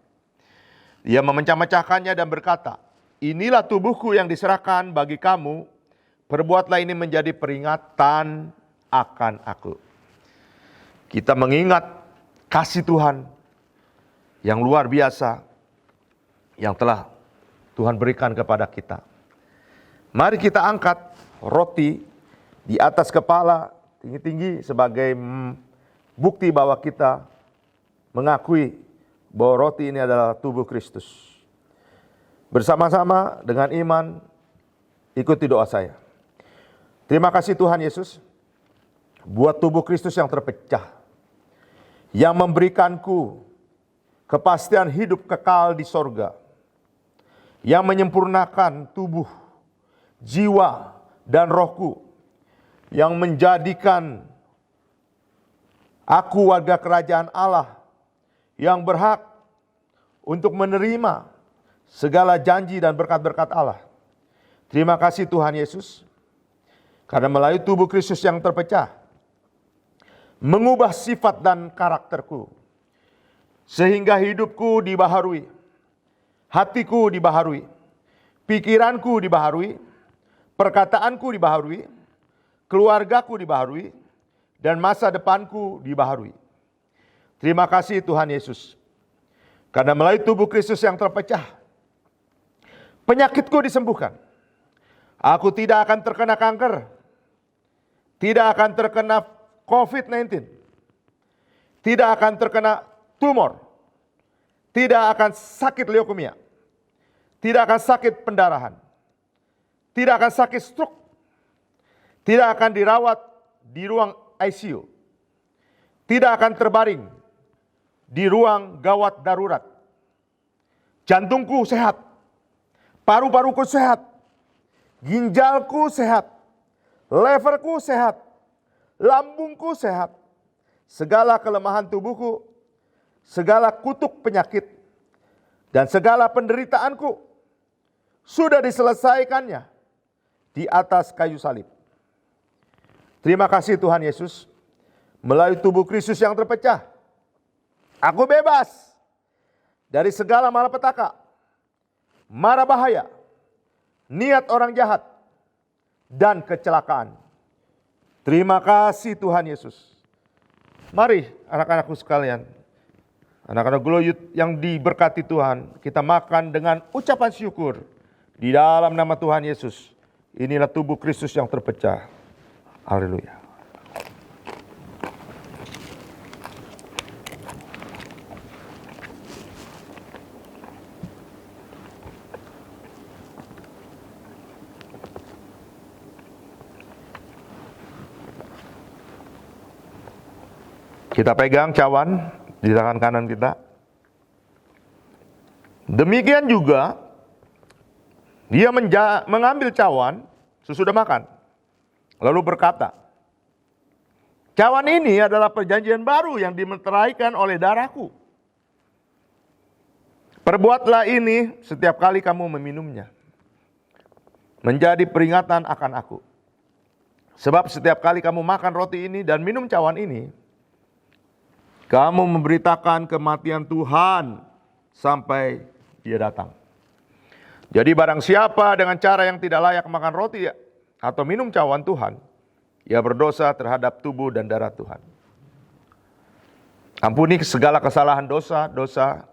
Ia memecah-mecahkannya dan berkata, inilah tubuhku yang diserahkan bagi kamu, perbuatlah ini menjadi peringatan akan aku. Kita mengingat kasih Tuhan yang luar biasa yang telah Tuhan berikan kepada kita. Mari kita angkat roti di atas kepala tinggi-tinggi sebagai bukti bahwa kita mengakui bahwa roti ini adalah tubuh Kristus. Bersama-sama dengan iman, ikuti doa saya. Terima kasih Tuhan Yesus, buat tubuh Kristus yang terpecah, yang memberikanku kepastian hidup kekal di sorga, yang menyempurnakan tubuh, jiwa, dan rohku, yang menjadikan aku warga kerajaan Allah, yang berhak untuk menerima segala janji dan berkat-berkat Allah. Terima kasih Tuhan Yesus, karena melalui tubuh Kristus yang terpecah, mengubah sifat dan karakterku, sehingga hidupku dibaharui, hatiku dibaharui, pikiranku dibaharui, perkataanku dibaharui, keluargaku dibaharui, dan masa depanku dibaharui. Terima kasih Tuhan Yesus, karena melalui tubuh Kristus yang terpecah, penyakitku disembuhkan. Aku tidak akan terkena kanker, tidak akan terkena COVID-19, tidak akan terkena tumor, tidak akan sakit leukemia, tidak akan sakit pendarahan, tidak akan sakit stroke, tidak akan dirawat di ruang ICU, tidak akan terbaring di ruang gawat darurat. Jantungku sehat, paru-paruku sehat, ginjalku sehat, leverku sehat, lambungku sehat, segala kelemahan tubuhku, segala kutuk penyakit, dan segala penderitaanku sudah diselesaikannya di atas kayu salib. Terima kasih Tuhan Yesus, melalui tubuh Kristus yang terpecah, aku bebas dari segala malapetaka, mara bahaya, niat orang jahat, dan kecelakaan. Terima kasih Tuhan Yesus. Mari anak-anakku sekalian, anak-anak Glow Youth yang diberkati Tuhan, kita makan dengan ucapan syukur di dalam nama Tuhan Yesus. Inilah tubuh Kristus yang terpecah. Haleluya. Kita pegang cawan di tangan kanan kita. Demikian juga, dia mengambil cawan sesudah makan, lalu berkata, cawan ini adalah perjanjian baru yang dimeteraikan oleh darahku. Perbuatlah ini setiap kali kamu meminumnya, menjadi peringatan akan aku. Sebab setiap kali kamu makan roti ini dan minum cawan ini, kamu memberitakan kematian Tuhan sampai dia datang. Jadi barang siapa dengan cara yang tidak layak makan roti atau minum cawan Tuhan, ia berdosa terhadap tubuh dan darah Tuhan. Ampuni segala kesalahan dosa-dosa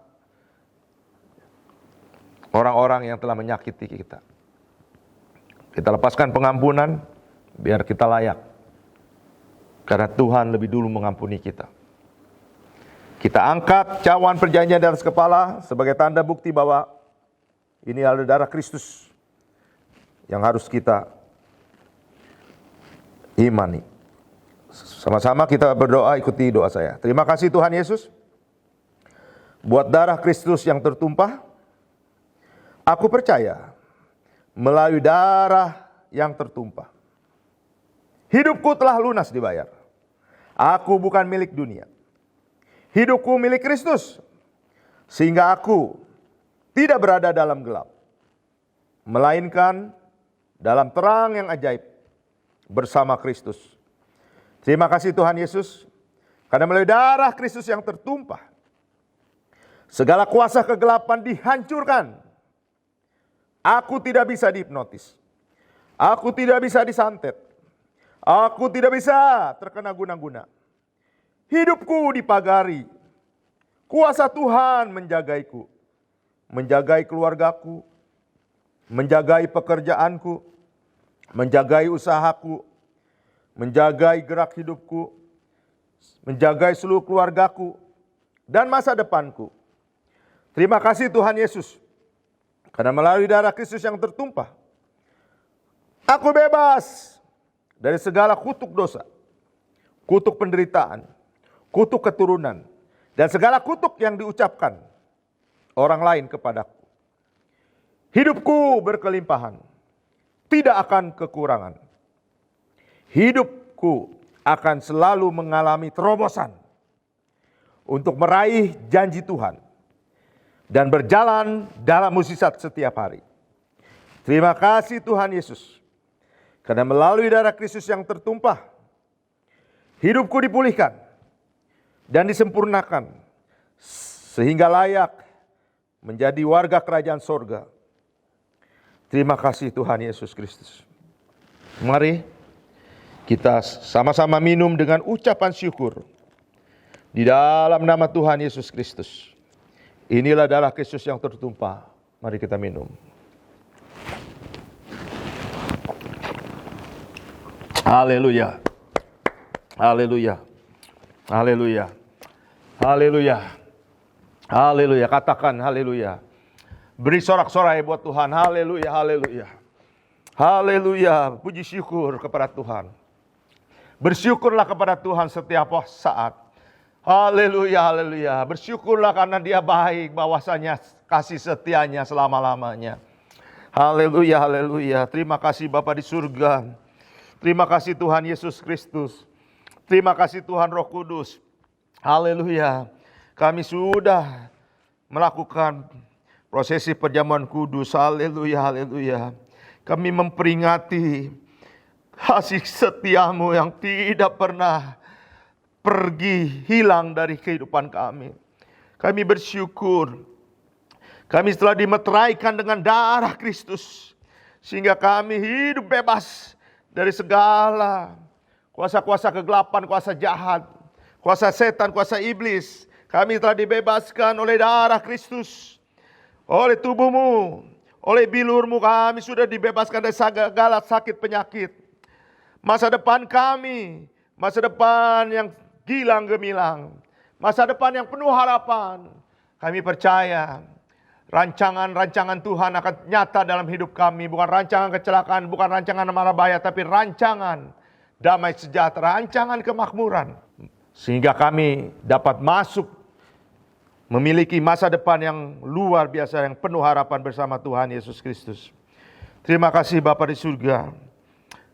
orang-orang yang telah menyakiti kita. Kita lepaskan pengampunan biar kita layak. Karena Tuhan lebih dulu mengampuni kita. Kita angkat cawan perjanjian di atas kepala sebagai tanda bukti bahwa ini adalah darah Kristus yang harus kita imani. Sama-sama kita berdoa, ikuti doa saya. Terima kasih Tuhan Yesus, buat darah Kristus yang tertumpah. Aku percaya melalui darah yang tertumpah, hidupku telah lunas dibayar. Aku bukan milik dunia. Hidupku milik Kristus. Sehingga aku tidak berada dalam gelap, melainkan dalam terang yang ajaib bersama Kristus. Terima kasih Tuhan Yesus, karena melalui darah Kristus yang tertumpah, segala kuasa kegelapan dihancurkan. Aku tidak bisa dihipnotis. Aku tidak bisa disantet. Aku tidak bisa terkena guna-guna. Hidupku dipagari. Kuasa Tuhan menjagaiku. Menjagai keluargaku. Menjagai pekerjaanku. Menjagai usahaku. Menjagai gerak hidupku. Menjagai seluruh keluargaku. Dan masa depanku. Terima kasih Tuhan Yesus. Karena melalui darah Kristus yang tertumpah, aku bebas dari segala kutuk dosa, kutuk penderitaan, kutuk keturunan, dan segala kutuk yang diucapkan orang lain kepadaku. Hidupku berkelimpahan, tidak akan kekurangan. Hidupku akan selalu mengalami terobosan untuk meraih janji Tuhan dan berjalan dalam mukjizat setiap hari. Terima kasih Tuhan Yesus, karena melalui darah Kristus yang tertumpah, hidupku dipulihkan dan disempurnakan sehingga layak menjadi warga kerajaan sorga. Terima kasih Tuhan Yesus Kristus. Mari kita sama-sama minum dengan ucapan syukur di dalam nama Tuhan Yesus Kristus. Inilah darah Kristus yang tertumpah. Mari kita minum. Haleluya. Haleluya. Haleluya. Haleluya. Haleluya. Katakan haleluya. Beri sorak-sorai buat Tuhan. Haleluya. Haleluya. Haleluya. Puji syukur kepada Tuhan. Bersyukurlah kepada Tuhan setiap saat. Haleluya, haleluya. Bersyukurlah karena Dia baik, bahwasanya kasih setianya selama-lamanya. Haleluya, haleluya. Terima kasih Bapa di surga. Terima kasih Tuhan Yesus Kristus. Terima kasih Tuhan Roh Kudus. Haleluya. Kami sudah melakukan prosesi perjamuan kudus. Haleluya, haleluya. Kami memperingati kasih setiamu yang tidak pernah pergi, hilang dari kehidupan kami. Kami bersyukur. Kami telah dimeteraikan dengan darah Kristus, sehingga kami hidup bebas dari segala kuasa-kuasa kegelapan, kuasa jahat, kuasa setan, kuasa iblis. Kami telah dibebaskan oleh darah Kristus. Oleh tubuhmu, oleh bilurmu kami sudah dibebaskan dari segala sakit penyakit. Masa depan kami, masa depan yang gilang gemilang, masa depan yang penuh harapan. Kami percaya rancangan-rancangan Tuhan akan nyata dalam hidup kami. Bukan rancangan kecelakaan, bukan rancangan mara bahaya, tapi rancangan damai sejahtera, rancangan kemakmuran. Sehingga kami dapat masuk memiliki masa depan yang luar biasa, yang penuh harapan bersama Tuhan Yesus Kristus. Terima kasih Bapa di surga.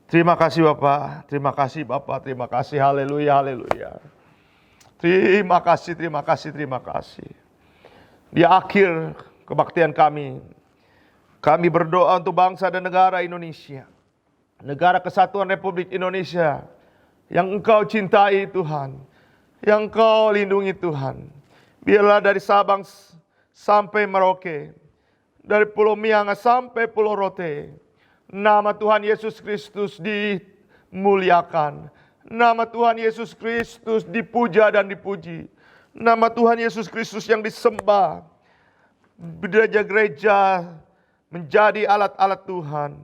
Terima kasih Bapa, terima kasih Bapa, terima kasih, haleluya, haleluya. Terima kasih, terima kasih, terima kasih. Di akhir kebaktian kami berdoa untuk bangsa dan negara Indonesia. Negara Kesatuan Republik Indonesia yang Engkau cintai Tuhan, yang Engkau lindungi Tuhan. Biarlah dari Sabang sampai Merauke, dari Pulau Miangas sampai Pulau Rote, nama Tuhan Yesus Kristus dimuliakan. Nama Tuhan Yesus Kristus dipuja dan dipuji. Nama Tuhan Yesus Kristus yang disembah. Gereja-gereja menjadi alat-alat Tuhan.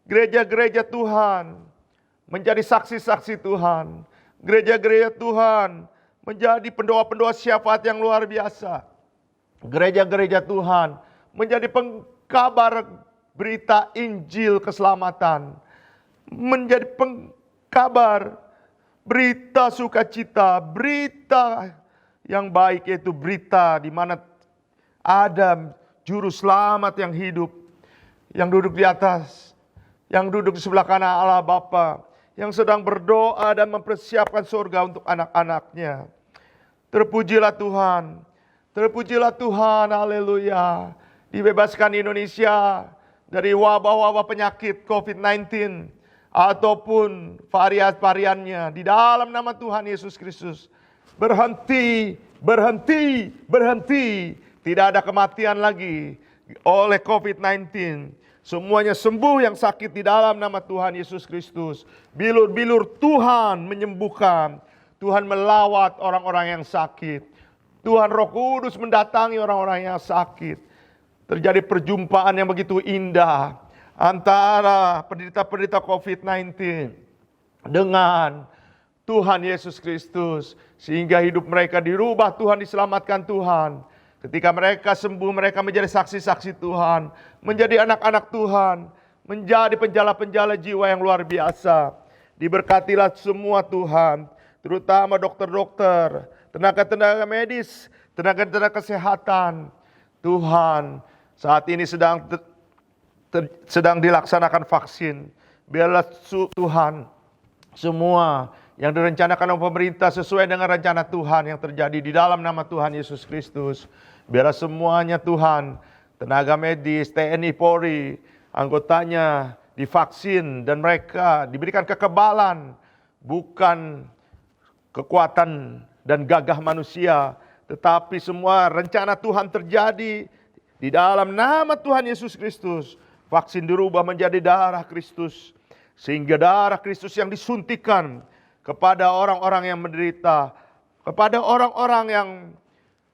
Gereja-gereja Tuhan menjadi saksi-saksi Tuhan. Gereja-gereja Tuhan menjadi pendoa-pendoa syafaat yang luar biasa. Gereja-gereja Tuhan menjadi pengkabar berita Injil keselamatan, menjadi pengkabar berita sukacita, berita yang baik, yaitu berita di mana ada juru selamat yang hidup, yang duduk di atas, yang duduk di sebelah kanan Allah Bapa, yang sedang berdoa dan mempersiapkan surga untuk anak-anaknya. Terpujilah Tuhan, terpujilah Tuhan, haleluya. Dibebaskan Indonesia dari wabah-wabah penyakit COVID-19 ataupun varian-variannya di dalam nama Tuhan Yesus Kristus. Berhenti, berhenti, berhenti. Tidak ada kematian lagi oleh COVID-19. Semuanya sembuh yang sakit di dalam nama Tuhan Yesus Kristus. Bilur-bilur Tuhan menyembuhkan. Tuhan melawat orang-orang yang sakit. Tuhan Roh Kudus mendatangi orang-orang yang sakit. Terjadi perjumpaan yang begitu indah antara penderita-penderita COVID-19 dengan Tuhan Yesus Kristus. Sehingga hidup mereka dirubah Tuhan, diselamatkan Tuhan. Ketika mereka sembuh, mereka menjadi saksi-saksi Tuhan. Menjadi anak-anak Tuhan. Menjadi penjala-penjala jiwa yang luar biasa. Diberkatilah semua Tuhan. Terutama dokter-dokter, tenaga-tenaga medis, tenaga-tenaga kesehatan. Tuhan, saat ini sedang dilaksanakan vaksin. Biarlah Tuhan, semua yang direncanakan oleh pemerintah sesuai dengan rencana Tuhan yang terjadi di dalam nama Tuhan Yesus Kristus. Biarlah semuanya Tuhan, tenaga medis, TNI, Polri, anggotanya divaksin dan mereka diberikan kekebalan, bukan kekuatan dan gagah manusia, tetapi semua rencana Tuhan terjadi di dalam nama Tuhan Yesus Kristus. Vaksin dirubah menjadi darah Kristus, sehingga darah Kristus yang disuntikan kepada orang-orang yang menderita, kepada orang-orang yang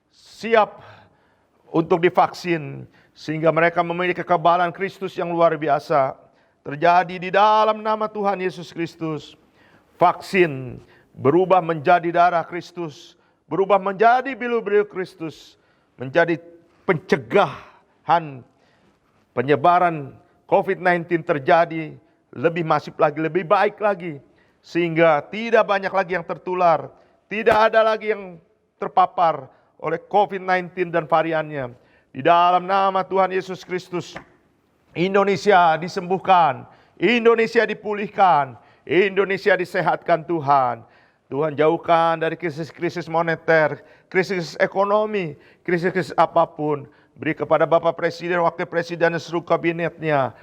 siap untuk divaksin, sehingga mereka memiliki kekebalan Kristus yang luar biasa. Terjadi di dalam nama Tuhan Yesus Kristus. Vaksin berubah menjadi darah Kristus, berubah menjadi bilur-bilur Kristus, menjadi pencegahan penyebaran COVID-19 terjadi lebih masif lagi, lebih baik lagi. Sehingga tidak banyak lagi yang tertular, tidak ada lagi yang terpapar oleh COVID-19 dan variannya. Di dalam nama Tuhan Yesus Kristus, Indonesia disembuhkan, Indonesia dipulihkan, Indonesia disehatkan Tuhan. Tuhan jauhkan dari krisis-krisis moneter, krisis ekonomi, krisis apapun. Beri kepada Bapak Presiden, Wakil Presiden dan seluruh kabinetnya,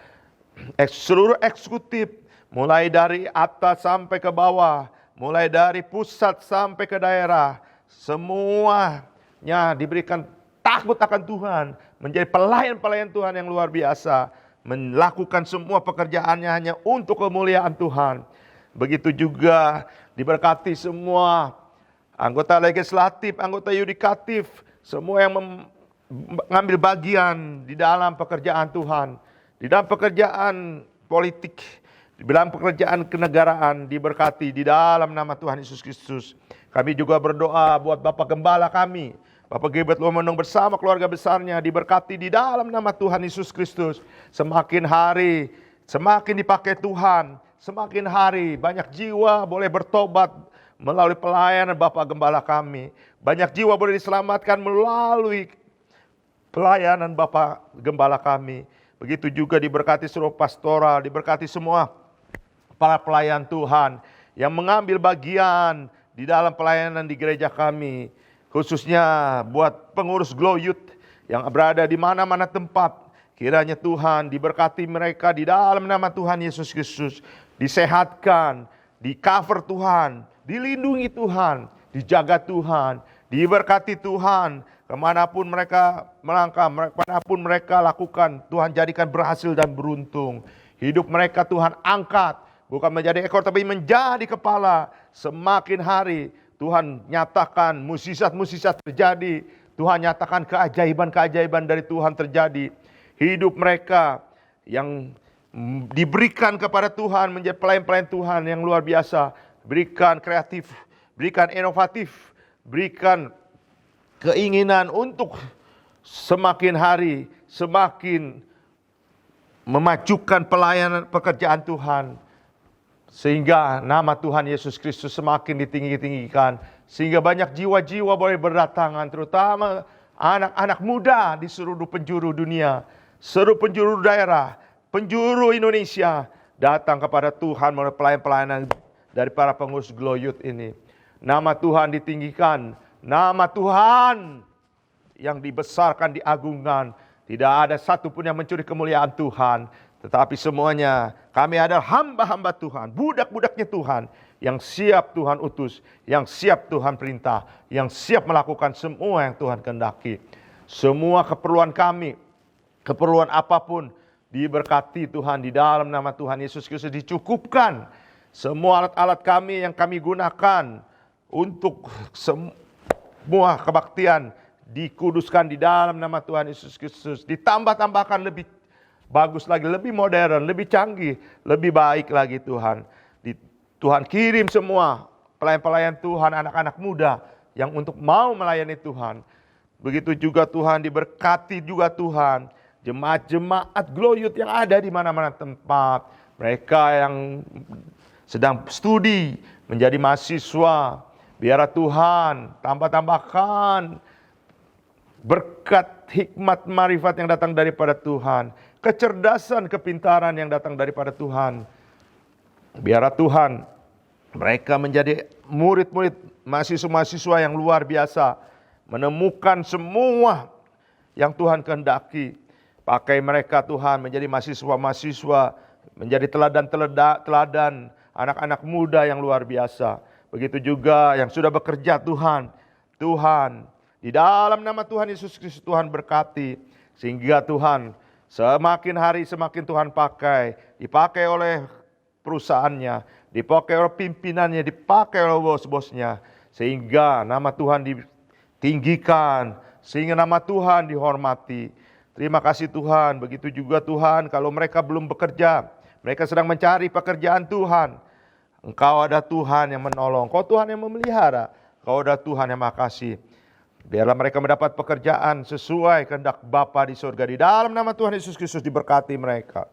seluruh eksekutif, mulai dari atas sampai ke bawah, mulai dari pusat sampai ke daerah, semuanya diberikan takut akan Tuhan, menjadi pelayan-pelayan Tuhan yang luar biasa, melakukan semua pekerjaannya hanya untuk kemuliaan Tuhan. Begitu juga diberkati semua anggota legislatif, anggota yudikatif, semua yang mengambil bagian di dalam pekerjaan Tuhan, di dalam pekerjaan politik, di dalam pekerjaan kenegaraan, diberkati di dalam nama Tuhan Yesus Kristus. Kami juga berdoa buat Bapak Gembala kami, Bapak Gilbert Lumenung bersama keluarga besarnya, diberkati di dalam nama Tuhan Yesus Kristus. Semakin hari, semakin dipakai Tuhan, semakin hari banyak jiwa boleh bertobat melalui pelayanan Bapak Gembala kami. Banyak jiwa boleh diselamatkan melalui pelayanan Bapak Gembala kami. Begitu juga diberkati seluruh pastoral, diberkati semua para pelayan Tuhan yang mengambil bagian di dalam pelayanan di gereja kami, khususnya buat pengurus Glow Youth yang berada di mana-mana tempat. Kiranya Tuhan diberkati mereka di dalam nama Tuhan Yesus Kristus, disehatkan, di cover Tuhan, dilindungi Tuhan, dijaga Tuhan, diberkati Tuhan, kemanapun mereka melangkah, kemanapun mereka lakukan, Tuhan jadikan berhasil dan beruntung. Hidup mereka Tuhan angkat, bukan menjadi ekor tapi menjadi kepala. Semakin hari Tuhan nyatakan mukjizat-mukjizat terjadi. Tuhan nyatakan keajaiban-keajaiban dari Tuhan terjadi. Hidup mereka yang diberikan kepada Tuhan menjadi pelayan-pelayan Tuhan yang luar biasa. Berikan kreatif, berikan inovatif, berikan keinginan untuk semakin hari semakin memajukan pelayanan pekerjaan Tuhan, sehingga nama Tuhan Yesus Kristus semakin ditinggi-tinggikan, sehingga banyak jiwa-jiwa boleh berdatangan, terutama anak-anak muda di seluruh penjuru dunia, seluruh penjuru daerah, penjuru Indonesia, datang kepada Tuhan melalui pelayan-pelayanan dari para pengurus Glow Youth ini. Nama Tuhan ditinggikan, nama Tuhan yang dibesarkan, diagungkan. Tidak ada satupun yang mencuri kemuliaan Tuhan, tetapi semuanya kami adalah hamba-hamba Tuhan, budak-budaknya Tuhan, yang siap Tuhan utus, yang siap Tuhan perintah, yang siap melakukan semua yang Tuhan kehendaki. Semua keperluan kami, keperluan apapun, diberkati Tuhan di dalam nama Tuhan Yesus Kristus, dicukupkan. Semua alat-alat kami yang kami gunakan untuk semua kebaktian, dikuduskan di dalam nama Tuhan Yesus Kristus. Ditambah-tambahkan lebih bagus lagi, lebih modern, lebih canggih, lebih baik lagi Tuhan. Tuhan kirim semua pelayan-pelayan Tuhan, anak-anak muda yang untuk mau melayani Tuhan. Begitu juga Tuhan, diberkati juga Tuhan jemaat-jemaat Glow Youth yang ada di mana-mana tempat. Mereka yang sedang studi menjadi mahasiswa, biarlah Tuhan tambah-tambahkan berkat hikmat marifat yang datang daripada Tuhan, kecerdasan kepintaran yang datang daripada Tuhan. Biarlah Tuhan mereka menjadi murid-murid, mahasiswa-mahasiswa yang luar biasa, menemukan semua yang Tuhan kehendaki. Pakai mereka Tuhan menjadi mahasiswa-mahasiswa, menjadi teladan anak-anak muda yang luar biasa. Begitu juga yang sudah bekerja Tuhan, di dalam nama Tuhan Yesus Kristus Tuhan berkati, sehingga Tuhan semakin hari semakin Tuhan dipakai oleh perusahaannya, dipakai oleh pimpinannya, dipakai oleh bos-bosnya, sehingga nama Tuhan ditinggikan, sehingga nama Tuhan dihormati. Terima kasih Tuhan. Begitu juga Tuhan, kalau mereka belum bekerja, mereka sedang mencari pekerjaan Tuhan, Engkau ada Tuhan yang menolong, Kau Tuhan yang memelihara, Kau ada Tuhan yang makasih. Biarlah mereka mendapat pekerjaan sesuai kehendak Bapa di surga. Di dalam nama Tuhan Yesus Kristus diberkati mereka.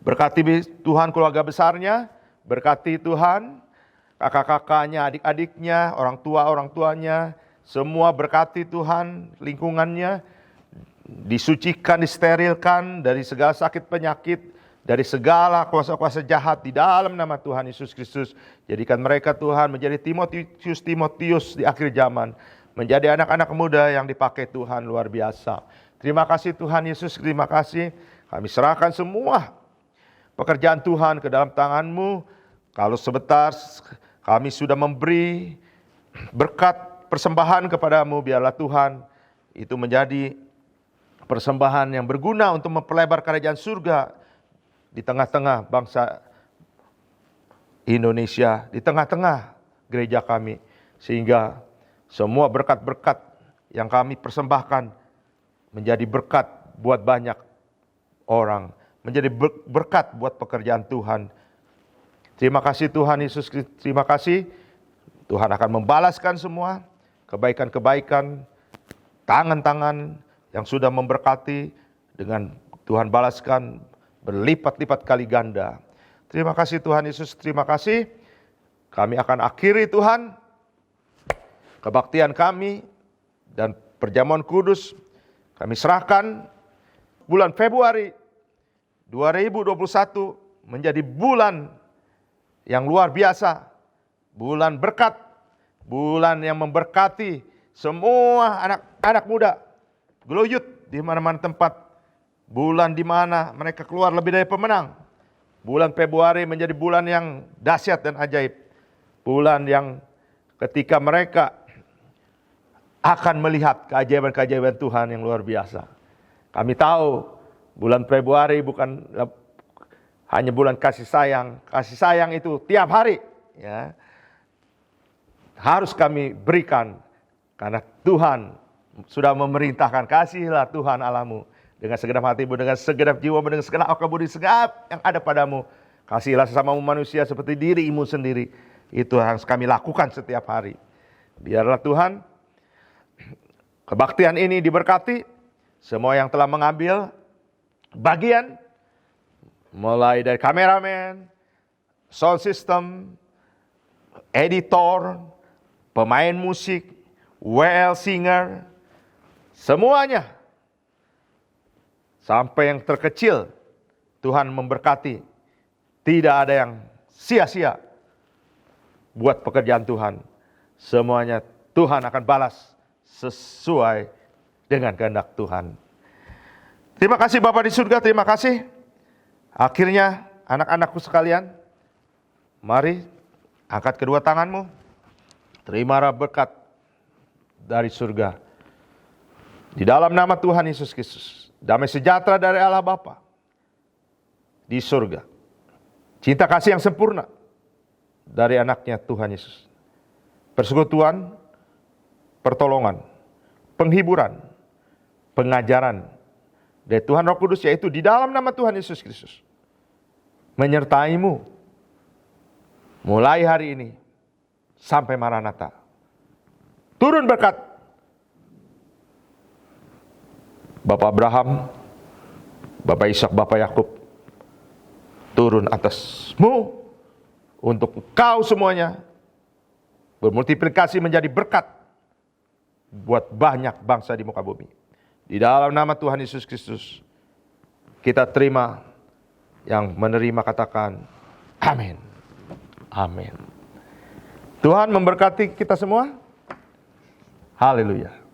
Berkati Tuhan keluarga besarnya, berkati Tuhan kakak-kakaknya, adik-adiknya, orang tuanya, semua berkati Tuhan lingkungannya, disucikan, disterilkan dari segala sakit penyakit, dari segala kuasa-kuasa jahat di dalam nama Tuhan Yesus Kristus. Jadikan mereka Tuhan menjadi Timotius di akhir zaman, menjadi anak-anak muda yang dipakai Tuhan luar biasa. Terima kasih Tuhan Yesus, terima kasih. Kami serahkan semua pekerjaan Tuhan ke dalam tangan-Mu. Kalau sebentar kami sudah memberi berkat persembahan kepada-Mu, biarlah Tuhan itu menjadi persembahan yang berguna untuk memperlebar kerajaan surga di tengah-tengah bangsa Indonesia, di tengah-tengah gereja kami, sehingga semua berkat-berkat yang kami persembahkan menjadi berkat buat banyak orang, menjadi berkat buat pekerjaan Tuhan. Terima kasih Tuhan Yesus, terima kasih. Tuhan akan membalaskan semua kebaikan-kebaikan, tangan-tangan yang sudah memberkati, dengan Tuhan balaskan berlipat-lipat kali ganda. Terima kasih Tuhan Yesus, terima kasih. Kami akan akhiri Tuhan kebaktian kami dan perjamuan kudus kami serahkan. Bulan Februari 2021 menjadi bulan yang luar biasa, bulan berkat, bulan yang memberkati semua anak-anak muda Glow Youth di mana-mana tempat. Bulan di mana mereka keluar lebih dari pemenang. Bulan Februari menjadi bulan yang dahsyat dan ajaib. Bulan yang ketika mereka akan melihat keajaiban-keajaiban Tuhan yang luar biasa. Kami tahu bulan Februari bukan hanya bulan kasih sayang. Kasih sayang itu tiap hari, ya, harus kami berikan, karena Tuhan sudah memerintahkan, kasihilah Tuhan Allahmu dengan segenap hatimu, dengan segenap jiwamu, dengan segenap akal budi, segenap yang ada padamu. Kasihilah sesamamu manusia seperti dirimu sendiri. Itu harus kami lakukan setiap hari. Biarlah Tuhan, kebaktian ini diberkati. Semua yang telah mengambil bagian, mulai dari kameramen, sound system, editor, pemain musik, WL singer, semuanya. Sampai yang terkecil, Tuhan memberkati. Tidak ada yang sia-sia buat pekerjaan Tuhan. Semuanya Tuhan akan balas sesuai dengan kehendak Tuhan. Terima kasih Bapa di surga, terima kasih. Akhirnya anak-anakku sekalian, mari angkat kedua tanganmu. Terimalah berkat dari surga. Di dalam nama Tuhan Yesus Kristus, damai sejahtera dari Allah Bapa di surga. Cinta kasih yang sempurna dari anaknya Tuhan Yesus. Persekutuan, pertolongan, penghiburan, pengajaran dari Tuhan Roh Kudus, yaitu di dalam nama Tuhan Yesus Kristus, menyertaimu mulai hari ini sampai Maranatha. Turun berkat Bapak Abraham, Bapak Ishak, Bapak Yakub, turun atasmu untuk engkau semuanya bermultiplikasi menjadi berkat buat banyak bangsa di muka bumi. Di dalam nama Tuhan Yesus Kristus, kita terima, yang menerima katakan amin. Amin. Tuhan memberkati kita semua. Haleluya.